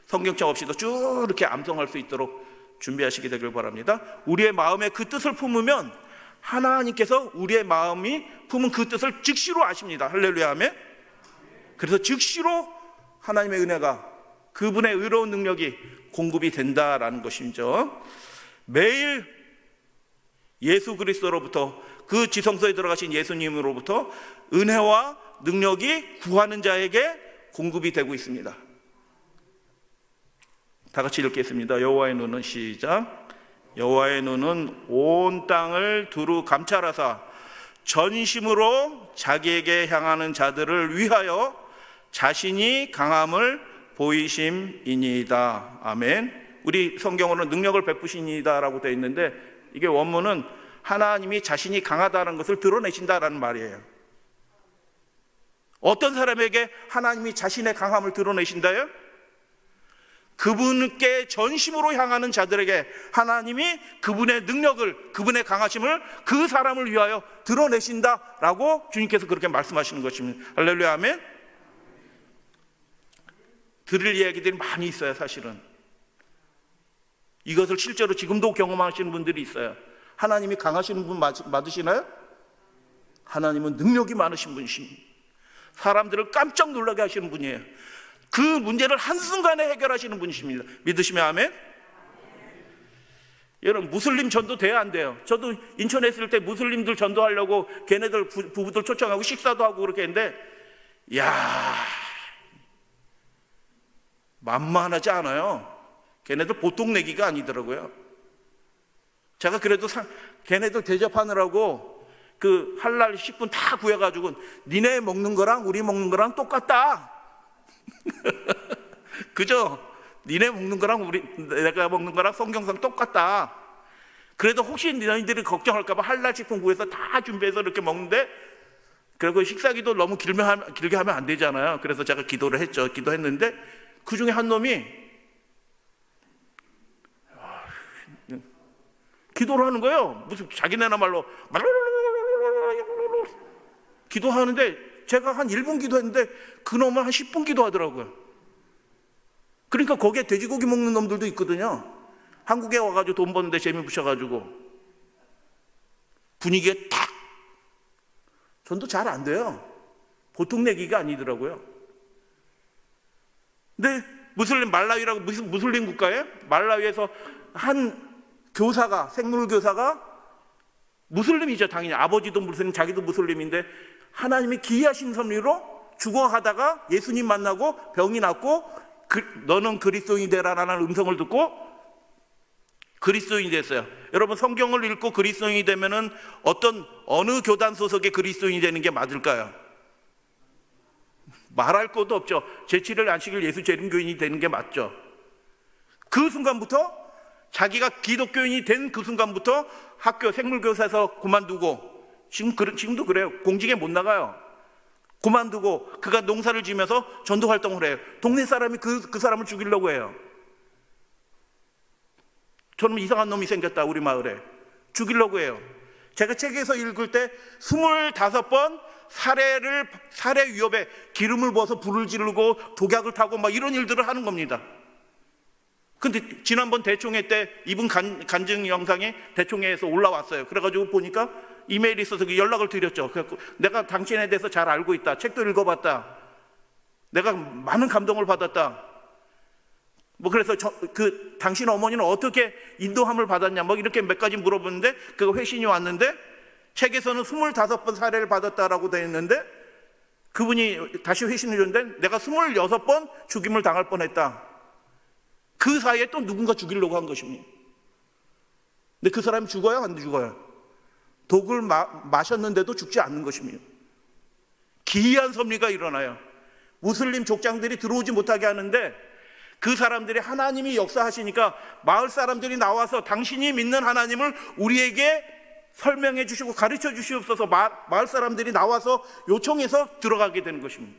S1: 성경책 없이도 쭉 이렇게 암송할 수 있도록 준비하시게 되길 바랍니다. 우리의 마음에 그 뜻을 품으면 하나님께서 우리의 마음이 품은 그 뜻을 즉시로 아십니다. 할렐루야, 아멘. 그래서 즉시로 하나님의 은혜가, 그분의 의로운 능력이 공급이 된다라는 것이죠. 매일 예수 그리스도로부터, 그 지성소에 들어가신 예수님으로부터 은혜와 능력이 구하는 자에게 공급이 되고 있습니다. 다 같이 읽겠습니다. 여호와의 눈은, 시작. 여호와의 눈은 온 땅을 두루 감찰하사 전심으로 자기에게 향하는 자들을 위하여 자신이 강함을 보이심이니이다. 아멘. 우리 성경으로는 능력을 베푸시니이다라고 되어 있는데, 이게 원문은 하나님이 자신이 강하다는 것을 드러내신다라는 말이에요. 어떤 사람에게 하나님이 자신의 강함을 드러내신다요? 그분께 전심으로 향하는 자들에게 하나님이 그분의 능력을, 그분의 강하심을 그 사람을 위하여 드러내신다라고 주님께서 그렇게 말씀하시는 것입니다. 할렐루야, 아멘. 들을 이야기들이 많이 있어요. 사실은 이것을 실제로 지금도 경험하시는 분들이 있어요. 하나님이 강하신 분 맞으시나요? 하나님은 능력이 많으신 분이십니다. 사람들을 깜짝 놀라게 하시는 분이에요. 그 문제를 한순간에 해결하시는 분이십니다. 믿으시면 아멘? 여러분, 무슬림 전도 돼야 안 돼요? 저도 인천에 있을 때 무슬림들 전도하려고 걔네들 부부들 초청하고 식사도 하고 그렇게 했는데, 이야, 만만하지 않아요. 걔네들 보통 내기가 아니더라고요. 제가 그래도 걔네들 대접하느라고 그 할랄 식분 다 구해가지고, 니네 먹는 거랑 우리 먹는 거랑 똑같다. 그죠? 니네 먹는 거랑 내가 먹는 거랑 성경상 똑같다. 그래도 혹시 너희들이 걱정할까봐 할랄 식품 구해서 다 준비해서 이렇게 먹는데, 그리고 식사기도 너무 길게 하면 안 되잖아요. 그래서 제가 기도를 했죠. 기도했는데 그 중에 한 놈이 기도를 하는 거예요. 무슨 자기네나 말로 기도하는데, 제가 한 1분 기도했는데 그 놈은 한 10분 기도하더라고요. 그러니까 거기에 돼지고기 먹는 놈들도 있거든요. 한국에 와가지고 돈 버는데 재미 붙여가지고 분위기에 탁. 전도 잘 안 돼요. 보통 내기가 아니더라고요. 근데 말라위라고 무슬림 국가에, 말라위에서 한 교사가, 생물 교사가 무슬림이죠. 당연히 아버지도 무슬림, 자기도 무슬림인데, 하나님이 기이하신 섭리로 죽어가다가 예수님 만나고 병이 낫고, 너는 그리스도인이 되라라는 음성을 듣고 그리스도인이 됐어요. 여러분, 성경을 읽고 그리스도인이 되면은 어느 교단 소속의 그리스도인이 되는 게 맞을까요? 말할 것도 없죠. 제7일 안식일 예수 재림교인이 되는 게 맞죠. 그 순간부터, 자기가 기독교인이 된 그 순간부터 학교 생물교사에서 그만두고, 지금도 그래요. 공직에 못 나가요. 그만두고 그가 농사를 지면서 전도 활동을 해요. 동네 사람이 그 사람을 죽이려고 해요. 저는 이상한 놈이 생겼다, 우리 마을에. 죽이려고 해요. 제가 책에서 읽을 때 25번 살해 위협에 기름을 부어서 불을 지르고 독약을 타고 막 이런 일들을 하는 겁니다. 근데 지난번 대총회 때 이분 간증 영상이 대총회에서 올라왔어요. 그래가지고 보니까 이메일이 있어서 연락을 드렸죠. 그래서 내가 당신에 대해서 잘 알고 있다. 책도 읽어봤다. 내가 많은 감동을 받았다. 뭐 그래서 당신 어머니는 어떻게 인도함을 받았냐, 뭐 이렇게 몇 가지 물어보는데, 그 회신이 왔는데 책에서는 25번 살해를 받았다라고 되어 있는데, 그분이 다시 회신을 줬는데 내가 26번 죽임을 당할 뻔했다. 그 사이에 또 누군가 죽이려고 한 것입니다. 근데 그 사람이 죽어요? 안 죽어요? 독을 마셨는데도 죽지 않는 것입니다. 기이한 섭리가 일어나요. 무슬림 족장들이 들어오지 못하게 하는데, 그 사람들이 하나님이 역사하시니까 마을 사람들이 나와서 당신이 믿는 하나님을 우리에게 설명해 주시고 가르쳐 주시옵소서, 마을 사람들이 나와서 요청해서 들어가게 되는 것입니다.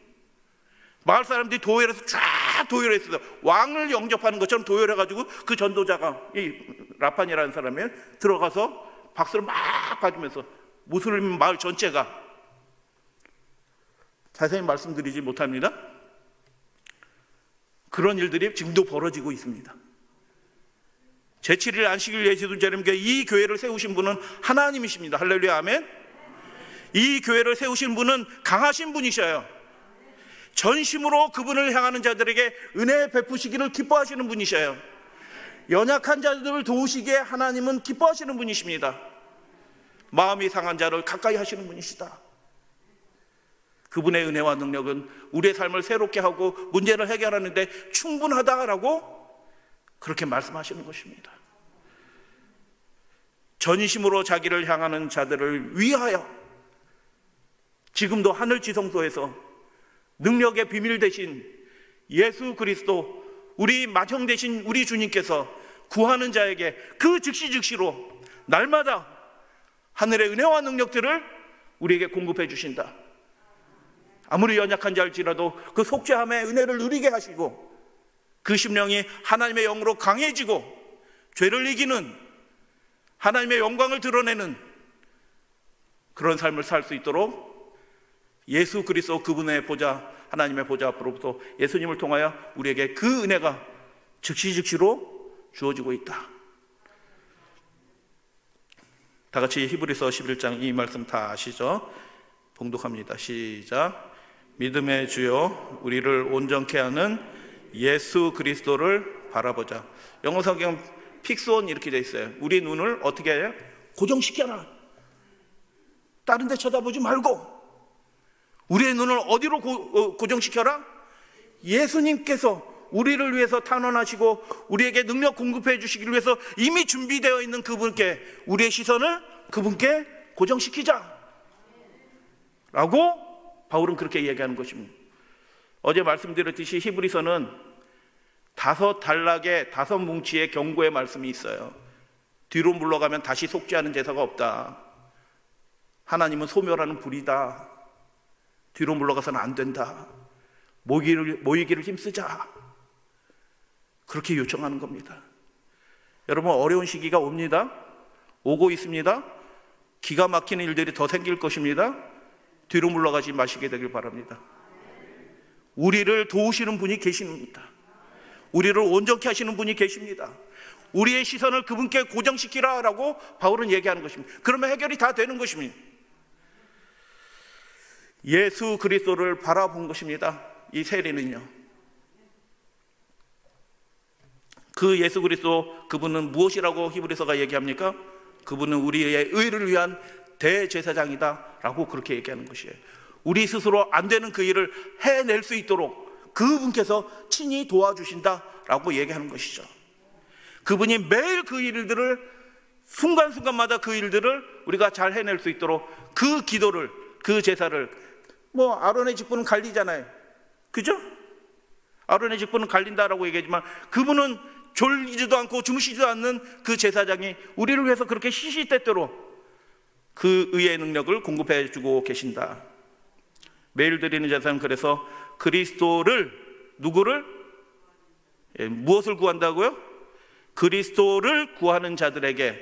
S1: 마을 사람들이 도열해서 쫙 도열했어요. 왕을 영접하는 것처럼 도열해가지고 그 전도자가, 이 라판이라는 사람이 들어가서 박수를 막 받으면서, 무슬림 마을 전체가, 자세히 말씀드리지 못합니다. 그런 일들이 지금도 벌어지고 있습니다. 제7일 안식일 예수 재림교회, 이 교회를 세우신 분은 하나님이십니다. 할렐루야, 아멘. 이 교회를 세우신 분은 강하신 분이셔요. 전심으로 그분을 향하는 자들에게 은혜 베푸시기를 기뻐하시는 분이셔요. 연약한 자들을 도우시기에 하나님은 기뻐하시는 분이십니다. 마음이 상한 자를 가까이 하시는 분이시다. 그분의 은혜와 능력은 우리의 삶을 새롭게 하고 문제를 해결하는 데 충분하다라고 그렇게 말씀하시는 것입니다. 전심으로 자기를 향하는 자들을 위하여 지금도 하늘 지성소에서 능력의 비밀 대신 예수 그리스도, 우리 맏형 대신 우리 주님께서 구하는 자에게 그 즉시즉시로 날마다 하늘의 은혜와 능력들을 우리에게 공급해 주신다. 아무리 연약한 자일지라도 그 속죄함의 은혜를 누리게 하시고 그 심령이 하나님의 영으로 강해지고 죄를 이기는 하나님의 영광을 드러내는 그런 삶을 살 수 있도록 예수 그리스도 그분의 보좌, 하나님의 보좌 앞으로부터 예수님을 통하여 우리에게 그 은혜가 즉시즉시로 주어지고 있다. 다 같이 히브리서 11장 이 말씀 다 아시죠? 봉독합니다. 시작. 믿음의 주여 우리를 온전케 하는 예수 그리스도를 바라보자. 영어 성경 픽스온 이렇게 되어 있어요. 우리 눈을 어떻게 해요? 고정시켜라. 다른 데 쳐다보지 말고 우리의 눈을 어디로 고정시켜라? 예수님께서 우리를 위해서 탄원하시고 우리에게 능력 공급해 주시기 위해서 이미 준비되어 있는 그분께 우리의 시선을 그분께 고정시키자 라고 바울은 그렇게 얘기하는 것입니다. 어제 말씀드렸듯이 히브리서는 5단락의 5뭉치의 경고의 말씀이 있어요. 뒤로 물러가면 다시 속죄하는 제사가 없다. 하나님은 소멸하는 불이다. 뒤로 물러가서는 안 된다. 모이기를 힘쓰자. 그렇게 요청하는 겁니다. 여러분, 어려운 시기가 옵니다. 오고 있습니다. 기가 막히는 일들이 더 생길 것입니다. 뒤로 물러가지 마시게 되길 바랍니다. 우리를 도우시는 분이 계십니다. 우리를 온전케 하시는 분이 계십니다. 우리의 시선을 그분께 고정시키라 라고 바울은 얘기하는 것입니다. 그러면 해결이 다 되는 것입니다. 예수 그리스도를 바라본 것입니다. 이 세례는요. 그 예수 그리스도, 그분은 무엇이라고 히브리서가 얘기합니까? 그분은 우리의 의를 위한 대제사장이다 라고 그렇게 얘기하는 것이에요. 우리 스스로 안 되는 그 일을 해낼 수 있도록 그분께서 친히 도와주신다 라고 얘기하는 것이죠. 그분이 매일 그 일들을 순간순간마다 그 일들을 우리가 잘 해낼 수 있도록 그 기도를, 그 제사를, 아론의 직분은 갈리잖아요. 그죠? 아론의 직분은 갈린다라고 얘기하지만 그분은 졸리지도 않고 주무시지도 않는 그 제사장이 우리를 위해서 그렇게 시시때때로 그 의의 능력을 공급해 주고 계신다. 매일 드리는 제사는 그래서 그리스도를, 누구를? 무엇을 구한다고요? 그리스도를 구하는 자들에게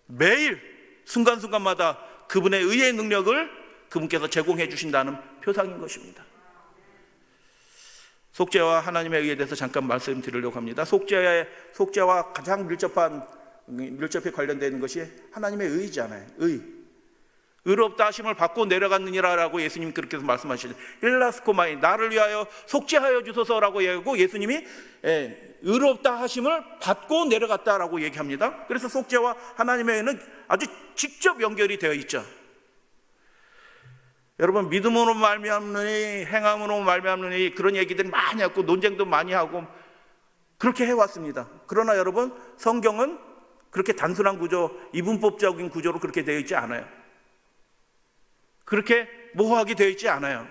S1: 매일 순간순간마다 그분의 의의 능력을 그분께서 제공해 주신다는 표상인 것입니다. 속죄와 하나님의 의에 대해서 잠깐 말씀드리려고 합니다. 속죄와 가장 밀접히 관련되는 것이 하나님의 의잖아요. 의롭다 하심을 받고 내려갔느니라라고 예수님이 그렇게 말씀하시죠. 일라스코마이, 나를 위하여 속죄하여 주소서라고 얘기하고 예수님이 의롭다 하심을 받고 내려갔다라고 얘기합니다. 그래서 속죄와 하나님의 의는 아주 직접 연결이 되어 있죠. 여러분, 믿음으로 말미암느니 행함으로 말미암느니 그런 얘기들이 많이 하고 논쟁도 많이 하고 그렇게 해왔습니다. 그러나 여러분, 성경은 그렇게 단순한 구조, 이분법적인 구조로 그렇게 되어 있지 않아요. 그렇게 모호하게 되어 있지 않아요.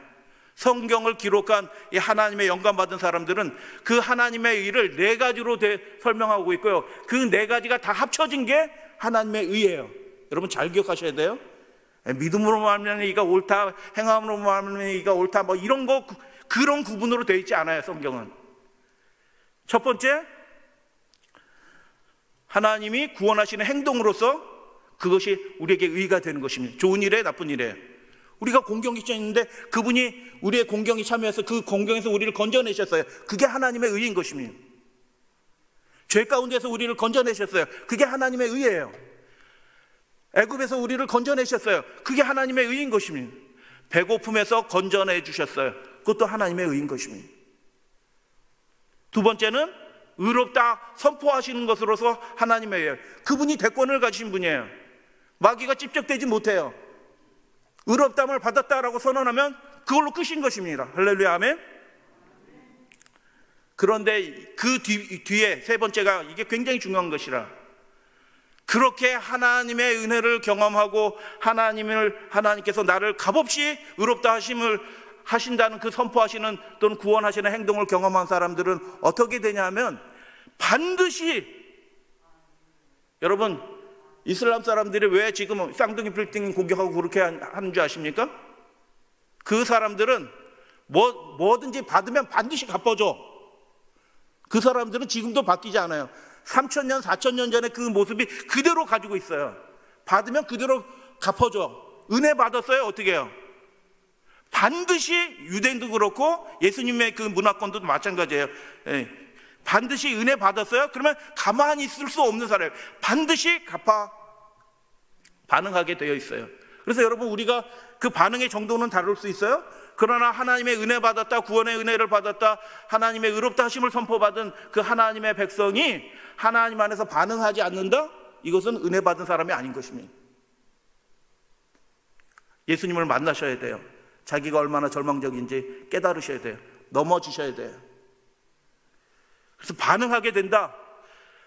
S1: 성경을 기록한 이 하나님의 영감받은 사람들은 그 하나님의 의를 4가지로 설명하고 있고요. 그 4가지가 다 합쳐진 게 하나님의 의예요. 여러분 잘 기억하셔야 돼요. 믿음으로 말하면 이가 옳다, 행함으로 말하면 이가 옳다, 이런 거, 그런 구분으로 되어 있지 않아요. 성경은. 첫 번째, 하나님이 구원하시는 행동으로서 그것이 우리에게 의가 되는 것입니다. 좋은 일에 나쁜 일에 우리가 공경이 있는데 그분이 우리의 공경에 참여해서 그 공경에서 우리를 건져내셨어요. 그게 하나님의 의인 것입니다. 죄 가운데서 우리를 건져내셨어요. 그게 하나님의 의예요. 애굽에서 우리를 건져내셨어요. 그게 하나님의 의인 것입니다. 배고픔에서 건져내 주셨어요. 그것도 하나님의 의인 것입니다. 두 번째는 의롭다 선포하시는 것으로서 하나님의 의예요. 그분이 대권을 가지신 분이에요. 마귀가 찝적대지 못해요. 의롭다함을 받았다라고 선언하면 그걸로 끝인 것입니다. 할렐루야, 아멘. 그런데 그 뒤에 세 번째가, 이게 굉장히 중요한 것이라, 그렇게 하나님의 은혜를 경험하고 하나님께서 나를 값없이 의롭다 하신다는 그 선포하시는 또는 구원하시는 행동을 경험한 사람들은 어떻게 되냐면, 반드시, 여러분 이슬람 사람들이 왜 지금 쌍둥이 빌딩 공격하고 그렇게 하는 줄 아십니까? 그 사람들은 뭐든지 받으면 반드시 갚아줘. 그 사람들은 지금도 바뀌지 않아요. 3,000년, 4,000년 전에 그 모습이 그대로 가지고 있어요. 받으면 그대로 갚아줘. 은혜 받았어요? 어떻게 해요? 반드시, 유대인도 그렇고 예수님의 그 문화권도 마찬가지예요. 반드시 은혜 받았어요? 그러면 가만히 있을 수 없는 사람이에요. 반드시 반응하게 되어 있어요. 그래서 여러분, 우리가 그 반응의 정도는 다를 수 있어요. 그러나 하나님의 은혜 받았다, 구원의 은혜를 받았다, 하나님의 의롭다 하심을 선포받은 그 하나님의 백성이 하나님 안에서 반응하지 않는다? 이것은 은혜 받은 사람이 아닌 것입니다. 예수님을 만나셔야 돼요. 자기가 얼마나 절망적인지 깨달으셔야 돼요. 넘어지셔야 돼요. 그래서 반응하게 된다.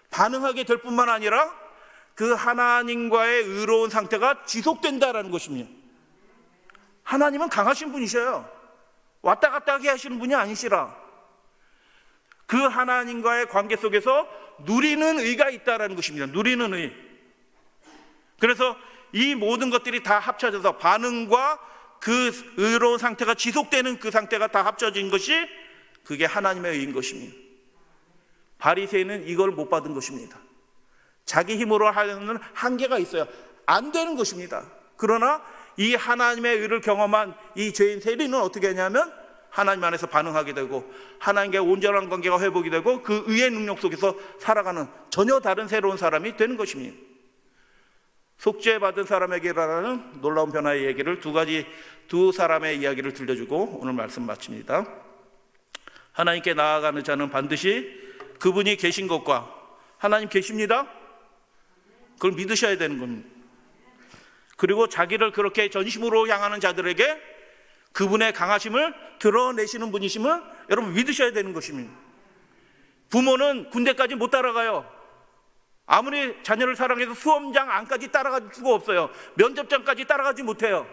S1: 반응하게 될 뿐만 아니라 그 하나님과의 의로운 상태가 지속된다라는 것입니다. 하나님은 강하신 분이셔요. 왔다 갔다 하게 하시는 분이 아니시라. 그 하나님과의 관계 속에서 누리는 의가 있다라는 것입니다. 누리는 의. 그래서 이 모든 것들이 다 합쳐져서 반응과 그 의로운 상태가 지속되는 그 상태가 다 합쳐진 것이, 그게 하나님의 의인 것입니다. 바리새인은 이걸 못 받은 것입니다. 자기 힘으로 하려는 한계가 있어요. 안 되는 것입니다. 그러나 이 하나님의 의를 경험한 이 죄인 세리는 어떻게 하냐면 하나님 안에서 반응하게 되고 하나님과의 온전한 관계가 회복이 되고 그 의의 능력 속에서 살아가는 전혀 다른 새로운 사람이 되는 것입니다. 속죄받은 사람에게 일어나는 놀라운 변화의 얘기를 두 사람의 이야기를 들려주고 오늘 말씀 마칩니다. 하나님께 나아가는 자는 반드시 그분이 계신 것과, 하나님 계십니다, 그걸 믿으셔야 되는 겁니다. 그리고 자기를 그렇게 전심으로 향하는 자들에게 그분의 강하심을 드러내시는 분이심을 여러분 믿으셔야 되는 것입니다. 부모는 군대까지 못 따라가요. 아무리 자녀를 사랑해도 수험장 안까지 따라갈 수가 없어요. 면접장까지 따라가지 못해요.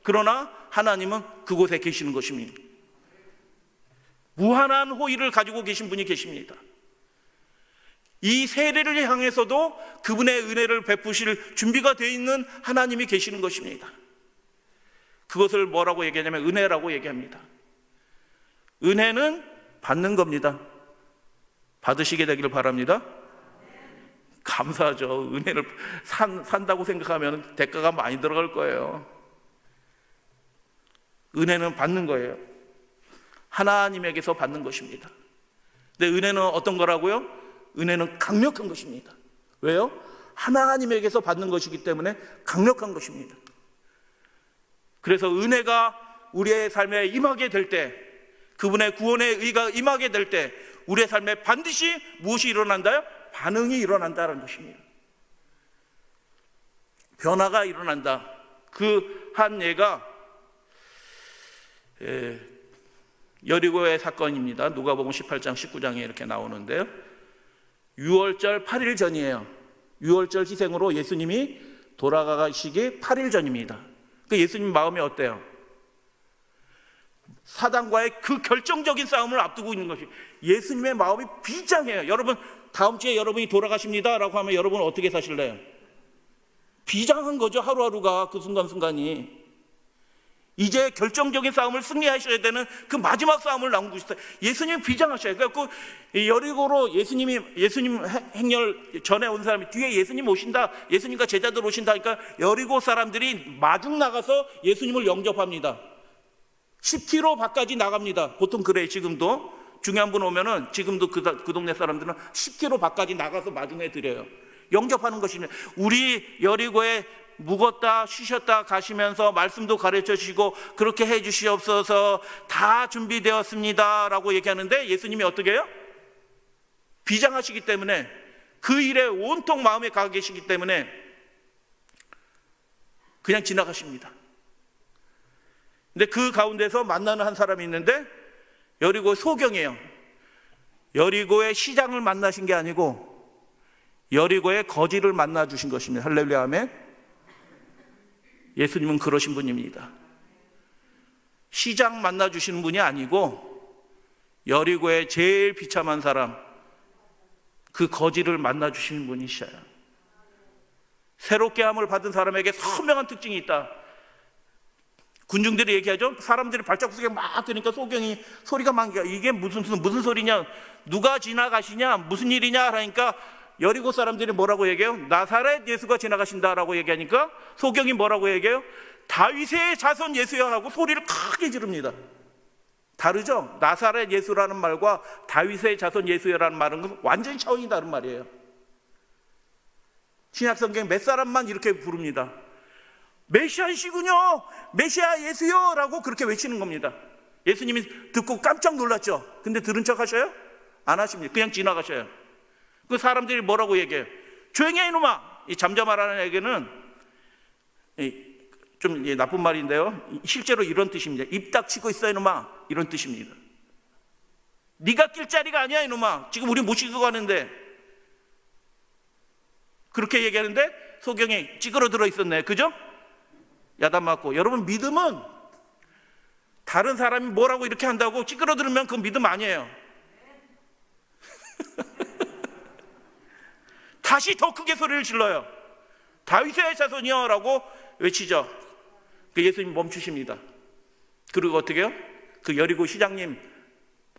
S1: 그러나 하나님은 그곳에 계시는 것입니다. 무한한 호의를 가지고 계신 분이 계십니다. 이 세례를 향해서도 그분의 은혜를 베푸실 준비가 되어 있는 하나님이 계시는 것입니다. 그것을 뭐라고 얘기하냐면 은혜라고 얘기합니다. 은혜는 받는 겁니다. 받으시게 되기를 바랍니다. 감사하죠. 은혜를 산다고 생각하면 대가가 많이 들어갈 거예요. 은혜는 받는 거예요. 하나님에게서 받는 것입니다. 근데 은혜는 어떤 거라고요? 은혜는 강력한 것입니다. 왜요? 하나님에게서 받는 것이기 때문에 강력한 것입니다. 그래서 은혜가 우리의 삶에 임하게 될 때, 그분의 구원의 의가 임하게 될 때 우리의 삶에 반드시 무엇이 일어난다요? 반응이 일어난다는 것입니다. 변화가 일어난다. 그 한 예가 여리고의 사건입니다. 누가복음 18장 19장에 이렇게 나오는데요, 6월절 8일 전이에요. 6월절 희생으로 예수님이 돌아가시기 8일 전입니다. 그 예수님 마음이 어때요? 사단과의 그 결정적인 싸움을 앞두고 있는 것이, 예수님의 마음이 비장해요. 여러분, 다음 주에 여러분이 돌아가십니다 라고 하면 여러분 어떻게 사실래요? 비장한 거죠. 하루하루가, 그 순간순간이. 이제 결정적인 싸움을 승리하셔야 되는 그 마지막 싸움을 남기고 있어요. 예수님 비장하셔요. 그래갖고 여리고로 예수님 행렬 전에 온 사람이 뒤에 예수님 오신다, 예수님과 제자들 오신다 하니까 여리고 사람들이 마중 나가서 예수님을 영접합니다. 10km 밖까지 나갑니다. 보통 그래요. 지금도 중요한 분 오면은 지금도 그 동네 사람들은 10km 밖까지 나가서 마중에 드려요. 영접하는 것입니다. 우리 여리고에 묵었다 쉬셨다 가시면서 말씀도 가르쳐 주시고 그렇게 해 주시옵소서, 다 준비되었습니다 라고 얘기하는데 예수님이 어떻게 해요? 비장하시기 때문에, 그 일에 온통 마음에 가 계시기 때문에 그냥 지나가십니다. 근데 그 가운데서 만나는 한 사람이 있는데 여리고 소경이에요. 여리고의 시장을 만나신 게 아니고 여리고의 거지를 만나 주신 것입니다. 할렐루야 아멘. 예수님은 그러신 분입니다. 시장 만나 주시는 분이 아니고 여리고의 제일 비참한 사람, 그 거지를 만나 주시는 분이셔요. 새롭게 함을 받은 사람에게 선명한 특징이 있다. 군중들이 얘기하죠. 사람들이 발자국 막 뜨니까 소경이 소리가 막, 이게 무슨 소리냐, 누가 지나가시냐, 무슨 일이냐 하니까 여리고 사람들이 뭐라고 얘기해요? 나사렛 예수가 지나가신다라고 얘기하니까 소경이 뭐라고 얘기해요? 다윗의 자손 예수여 하고 소리를 크게 지릅니다. 다르죠? 나사렛 예수라는 말과 다윗의 자손 예수여라는 말은 완전히 차원이 다른 말이에요. 신약성경 몇 사람만 이렇게 부릅니다. 메시아이시군요, 메시아 예수요 라고 그렇게 외치는 겁니다. 예수님이 듣고 깜짝 놀랐죠. 근데 들은 척 하셔요? 안 하십니다. 그냥 지나가셔요. 그 사람들이 뭐라고 얘기해요? 조용히 해 이놈아. 이 잠잠하라는 얘기는 좀 나쁜 말인데요, 실제로 이런 뜻입니다. 입 닥치고 있어 이놈아, 이런 뜻입니다. 네가 낄 자리가 아니야 이놈아, 지금 우리 모시고 가는데. 그렇게 얘기하는데 소경이 찌그러들어 있었네. 그죠? 야단 맞고. 여러분, 믿음은 다른 사람이 뭐라고 이렇게 한다고 찌그러들으면 그건 믿음 아니에요. 다시 더 크게 소리를 질러요. 다윗의 자손이여 라고 외치죠. 예수님 멈추십니다. 그리고 어떻게 해요? 그 여리고 시장님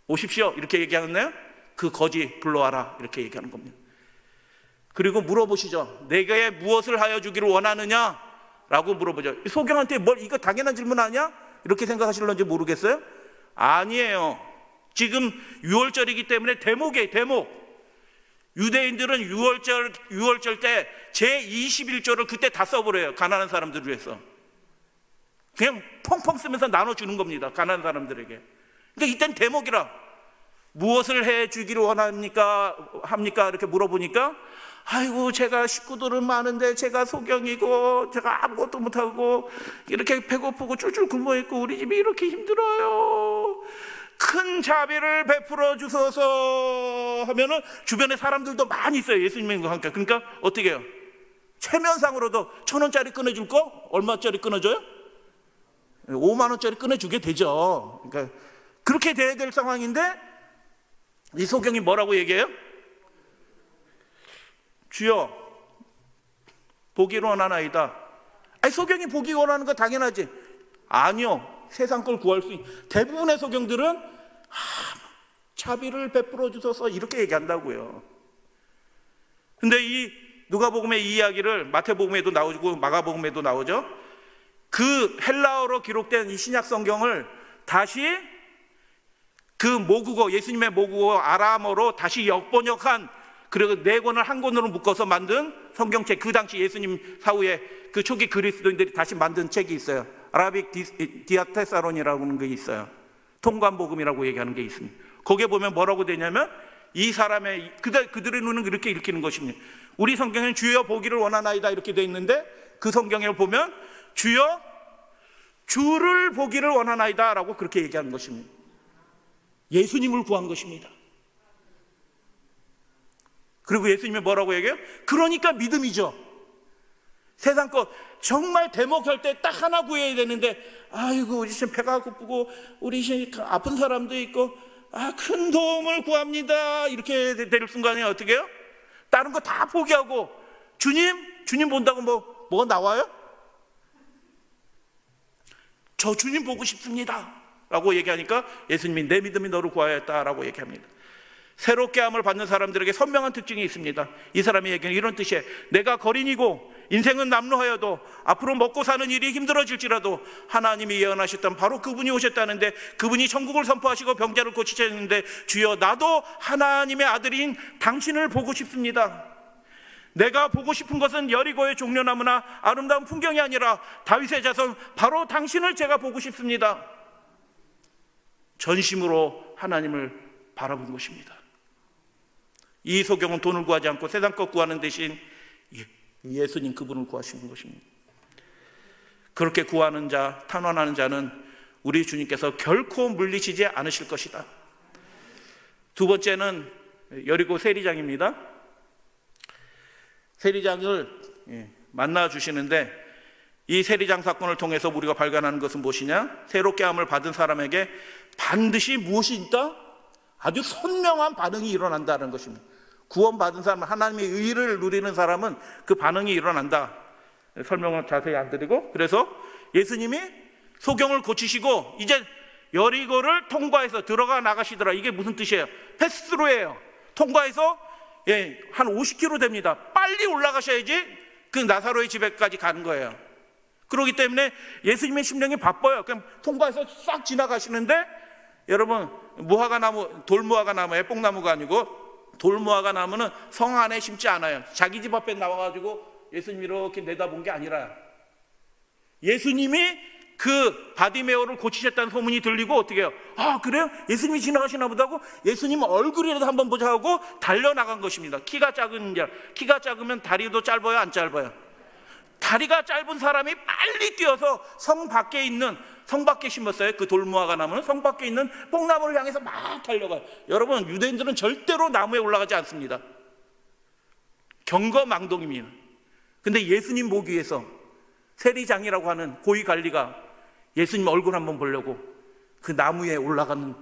S1: 오십시오 이렇게 얘기하는데요, 그 거지 불러와라 이렇게 얘기하는 겁니다. 그리고 물어보시죠. 내게 무엇을 하여 주기를 원하느냐 라고 물어보죠. 소경한테 뭘, 이거 당연한 질문 아니야? 이렇게 생각하실런지 모르겠어요? 아니에요. 지금 유월절이기 때문에 대목이에요. 대목. 유대인들은 유월절 때 제21조를 그때 다 써버려요. 가난한 사람들을 위해서. 그냥 펑펑 쓰면서 나눠주는 겁니다. 가난한 사람들에게. 그러니까 이땐 대목이라. 무엇을 해주기를 원합니까? 합니까? 이렇게 물어보니까 아이고 제가 식구들은 많은데 제가 소경이고 제가 아무것도 못하고 이렇게 배고프고 쫄쫄 굶어있고 우리 집이 이렇게 힘들어요. 큰 자비를 베풀어 주소서 하면은 주변에 사람들도 많이 있어요. 예수님과 함께. 그러니까 어떻게 해요? 체면상으로도 1,000원짜리 끊어줄 거 얼마짜리 끊어줘요? 5만 원짜리 끊어주게 되죠. 그러니까 그렇게 돼야 될 상황인데 이 소경이 뭐라고 얘기해요? 주여 보기를 원하나이다. 아니, 소경이 보기 원하는 거 당연하지. 아니요. 세상 걸 구할 수 있는 대부분의 소경들은 자비를 베풀어 주소서 이렇게 얘기한다고요. 근데 이 누가복음의 이 이야기를 마태복음에도 나오고 마가복음에도 나오죠. 그 헬라어로 기록된 이 신약 성경을 다시 그 모국어, 예수님의 모국어 아람어로 다시 역번역한, 그리고 4권을 한 권으로 묶어서 만든 성경책, 그 당시 예수님 사후에 그 초기 그리스도인들이 다시 만든 책이 있어요. 아라빅 디아테사론이라고 하는 게 있어요. 통관복음이라고 얘기하는 게 있습니다. 거기에 보면 뭐라고 되냐면 이 사람의 그들의 눈은 이렇게 읽히는 것입니다. 우리 성경에는 주여 보기를 원하나이다 이렇게 돼 있는데 그 성경에 보면 주여 주를 보기를 원하나이다 라고 그렇게 얘기하는 것입니다. 예수님을 구한 것입니다. 그리고 예수님이 뭐라고 얘기해요? 그러니까 믿음이죠. 세상 거 정말 대목할 때 딱 하나 구해야 되는데 아이고 우리 지금 배가 고프고 우리 지금 아픈 사람도 있고 큰 도움을 구합니다 이렇게 될 순간에 어떻게 해요? 다른 거 다 포기하고 주님 본다고 뭐가 나와요? 저 주님 보고 싶습니다 라고 얘기하니까 예수님이 내 믿음이 너를 구하였다라고 얘기합니다. 새롭게 함을 받는 사람들에게 선명한 특징이 있습니다. 이 사람의 얘기는 이런 뜻이에요. 내가 거린이고 인생은 남루하여도 앞으로 먹고 사는 일이 힘들어질지라도 하나님이 예언하셨던 바로 그분이 오셨다는데, 그분이 천국을 선포하시고 병자를 고치셨는데 주여 나도 하나님의 아들인 당신을 보고 싶습니다. 내가 보고 싶은 것은 여리고의 종려나무나 아름다운 풍경이 아니라 다윗의 자손 바로 당신을 제가 보고 싶습니다. 전심으로 하나님을 바라본 것입니다. 이 소경은 돈을 구하지 않고 세상 것 구하는 대신 예수님 그분을 구하시는 것입니다. 그렇게 구하는 자, 탄원하는 자는 우리 주님께서 결코 물리치지 않으실 것이다. 두 번째는 여리고 세리장입니다. 세리장을 만나 주시는데, 이 세리장 사건을 통해서 우리가 발견하는 것은 무엇이냐? 새롭게 함을 받은 사람에게 반드시 무엇이 있다? 아주 선명한 반응이 일어난다는 것입니다. 구원받은 사람, 하나님의 의를 누리는 사람은 그 반응이 일어난다. 설명을 자세히 안 드리고, 그래서 예수님이 소경을 고치시고 이제 여리고를 통과해서 들어가 나가시더라. 이게 무슨 뜻이에요? 패스스루예요. 통과해서 한 50km 됩니다. 빨리 올라가셔야지 그 나사로의 집에까지 가는 거예요. 그렇기 때문에 예수님의 심령이 바빠요. 그냥 통과해서 싹 지나가시는데, 여러분, 무화과나무, 돌무화과나무, 애뽕나무가 아니고 돌무화과나무는 성 안에 심지 않아요. 자기 집 앞에 나와가지고 예수님 이렇게 내다본 게 아니라, 예수님이 그 바디메오를 고치셨다는 소문이 들리고 어떻게 해요? 아, 그래요? 예수님이 지나가시나 보다고 예수님 얼굴이라도 한번 보자 하고 달려나간 것입니다. 키가 작으면 다리도 짧아요, 안 짧아요? 다리가 짧은 사람이 빨리 뛰어서 성 밖에 심었어요. 그 돌무화과 나무는 성 밖에 있는 뽕나무를 향해서 막 달려가요. 여러분, 유대인들은 절대로 나무에 올라가지 않습니다. 경거망동입니다. 근데 예수님 보기 위해서 세리장이라고 하는 고위관리가 예수님 얼굴 한번 보려고 그 나무에 올라가는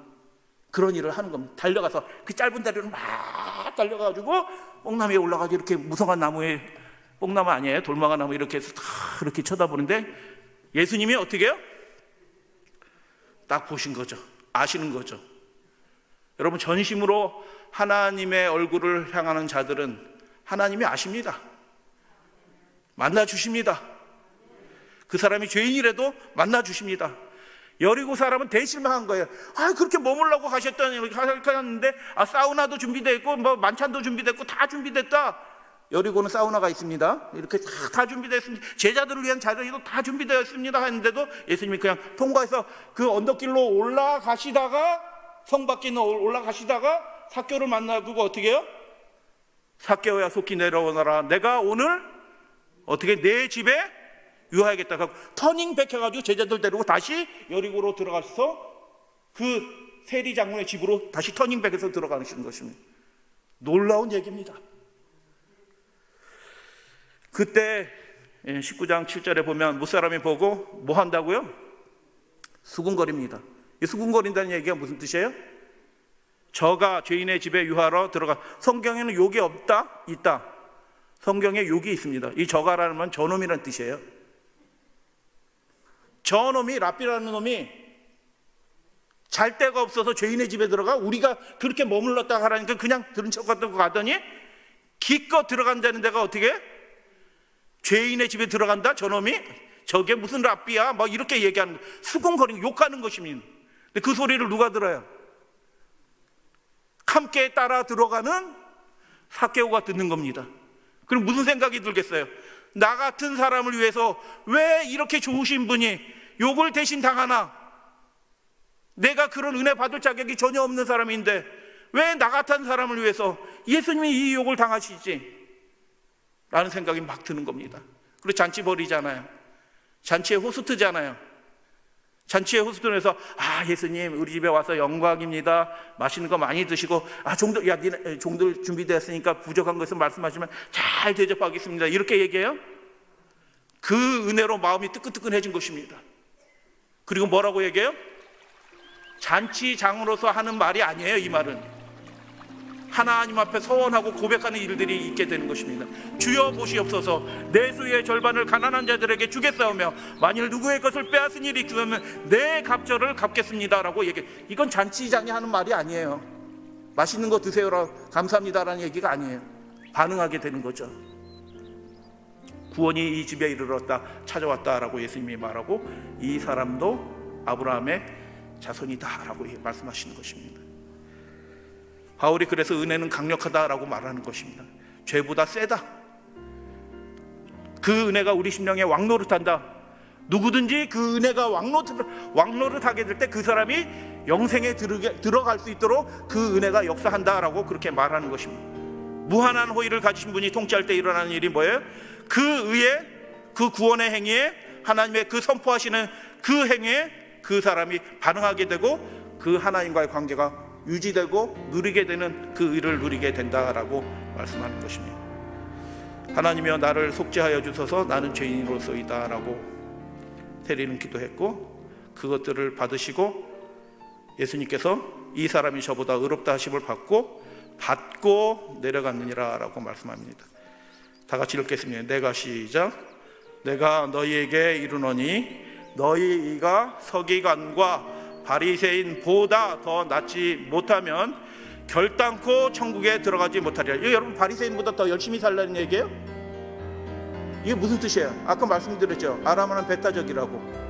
S1: 그런 일을 하는 겁니다. 달려가서 그 짧은 다리로 막 달려가지고 뽕나무에 올라가서 이렇게 무성한 나무에, 뽕나무 아니에요, 돌무화과 나무, 이렇게 해서 다 이렇게 쳐다보는데 예수님이 어떻게 해요? 딱 보신 거죠. 아시는 거죠. 여러분, 전심으로 하나님의 얼굴을 향하는 자들은 하나님이 아십니다. 만나 주십니다. 그 사람이 죄인이라도 만나 주십니다. 여리고 사람은 대실망한 거예요. 아, 그렇게 머물라고 하셨는데, 사우나도 준비됐고 뭐 만찬도 준비됐고 다 준비됐다. 여리고는 사우나가 있습니다. 이렇게 다 준비됐습니다. 제자들을 위한 자리도 다 준비되었습니다 했는데도 예수님이 그냥 통과해서 그 언덕길로 올라가시다가, 성 밖에 올라가시다가 삭개오를 만나고 어떻게 해요? 삭개오야, 속히 내려오너라. 내가 오늘 어떻게 내 집에 유하야겠다 하고 터닝백 해가지고 제자들 데리고 다시 여리고로 들어가서 그 세리 장군의 집으로 다시 터닝백에서 들어가는 것입니다. 놀라운 얘기입니다. 그때 19장 7절에 보면 무사람이 보고 뭐 한다고요? 수군거립니다. 이 수군거린다는 얘기가 무슨 뜻이에요? 저가 죄인의 집에 유하러 들어가. 성경에는 욕이 없다? 있다. 성경에 욕이 있습니다. 이 저가라는 건 저놈이라는 뜻이에요. 저놈이, 랍비라는 놈이 잘 데가 없어서 죄인의 집에 들어가. 우리가 그렇게 머물렀다 하라니까 그냥 들은 척 하고 가더니 기껏 들어간다는 데가 어떻게? 죄인의 집에 들어간다? 저놈이? 저게 무슨 랍비야? 뭐 이렇게 얘기하는, 수군거리는, 욕하는 것입니다. 근데 그 소리를 누가 들어요? 함께 따라 들어가는 삭개오가 듣는 겁니다. 그럼 무슨 생각이 들겠어요? 나 같은 사람을 위해서 왜 이렇게 좋으신 분이 욕을 대신 당하나? 내가 그런 은혜 받을 자격이 전혀 없는 사람인데 왜 나 같은 사람을 위해서 예수님이 이 욕을 당하시지? 라는 생각이 막 드는 겁니다. 그리고 잔치 벌이잖아요. 잔치에 호스트잖아요. 잔치에 호스트에서 예수님 우리 집에 와서 영광입니다. 맛있는 거 많이 드시고 니네 종들 준비되었으니까 부족한 것을 말씀하시면 잘 대접하겠습니다. 이렇게 얘기해요. 그 은혜로 마음이 뜨끈뜨끈해진 것입니다. 그리고 뭐라고 얘기해요? 잔치장으로서 하는 말이 아니에요. 이 말은 하나님 앞에 서원하고 고백하는 일들이 있게 되는 것입니다. 주여 보시옵소서, 내 소유의 절반을 가난한 자들에게 주겠사오며 만일 누구의 것을 빼앗은 일이 있으면 내 갑절을 갚겠습니다라고 얘기해. 이건 잔치장이 하는 말이 아니에요. 맛있는 거 드세요라 감사합니다라는 얘기가 아니에요. 반응하게 되는 거죠. 구원이 이 집에 이르렀다, 찾아왔다라고 예수님이 말하고 이 사람도 아브라함의 자손이다라고 말씀하시는 것입니다. 바울이 그래서 은혜는 강력하다라고 말하는 것입니다. 죄보다 세다. 그 은혜가 우리 심령에 왕노릇한다. 누구든지 그 은혜가 왕노릇하게 될 때 그 사람이 영생에 들어갈 수 있도록 그 은혜가 역사한다라고 그렇게 말하는 것입니다. 무한한 호의를 가지신 분이 통치할 때 일어나는 일이 뭐예요? 그 의에, 그 구원의 행위에 하나님의 그 선포하시는 그 행위에 그 사람이 반응하게 되고 그 하나님과의 관계가 유지되고 누리게 되는 그 의를 누리게 된다라고 말씀하는 것입니다. 하나님이여 나를 속죄하여 주소서 나는 죄인으로서이다 라고 세리는 기도했고, 그것들을 받으시고 예수님께서 이 사람이 저보다 의롭다 하심을 받고 내려갔느니라 라고 말씀합니다. 다 같이 읽겠습니다. 내가 시작. 내가 너희에게 이르노니 너희가 서기관과 바리새인보다 더 낫지 못하면 결단코 천국에 들어가지 못하리라. 이거 여러분 바리새인보다 더 열심히 살라는 얘기예요? 이게 무슨 뜻이에요? 아까 말씀드렸죠. 아람어는 베타적이라고.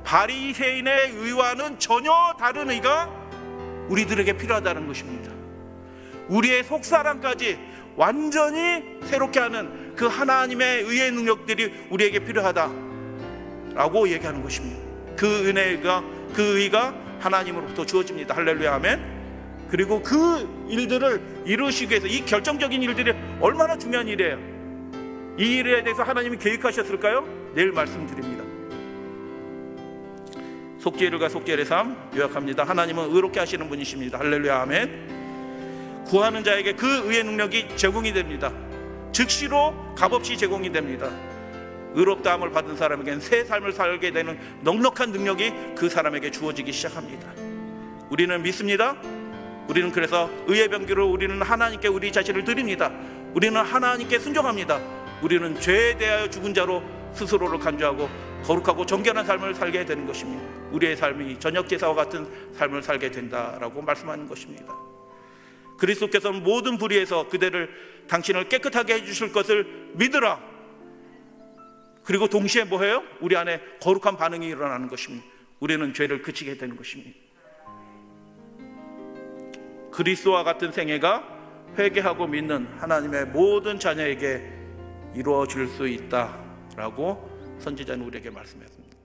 S1: 바리새인의 의와는 전혀 다른 의가 우리들에게 필요하다는 것입니다. 우리의 속사람까지 완전히 새롭게 하는 그 하나님의 의의 능력들이 우리에게 필요하다라고 얘기하는 것입니다. 그 은혜가, 그 의가 하나님으로부터 주어집니다. 할렐루야 아멘. 그리고 그 일들을 이루시기 위해서, 이 결정적인 일들이 얼마나 중요한 일이에요. 이 일에 대해서 하나님이 계획하셨을까요? 내일 말씀드립니다. 속죄일과 속죄의 삶 요약합니다. 하나님은 의롭게 하시는 분이십니다. 할렐루야 아멘. 구하는 자에게 그 의의 능력이 제공이 됩니다. 즉시로 값없이 제공이 됩니다. 의롭다함을 받은 사람에게는 새 삶을 살게 되는 넉넉한 능력이 그 사람에게 주어지기 시작합니다. 우리는 믿습니다. 우리는 그래서 의의 병기로 우리는 하나님께 우리 자신을 드립니다. 우리는 하나님께 순종합니다. 우리는 죄에 대하여 죽은 자로 스스로를 간주하고 거룩하고 정결한 삶을 살게 되는 것입니다. 우리의 삶이 저녁 제사와 같은 삶을 살게 된다라고 말씀하는 것입니다. 그리스도께서는 모든 불의에서 그대를 당신을 깨끗하게 해주실 것을 믿으라. 그리고 동시에 뭐해요? 우리 안에 거룩한 반응이 일어나는 것입니다. 우리는 죄를 그치게 되는 것입니다. 그리스도와 같은 생애가 회개하고 믿는 하나님의 모든 자녀에게 이루어질 수 있다라고 선지자는 우리에게 말씀했습니다.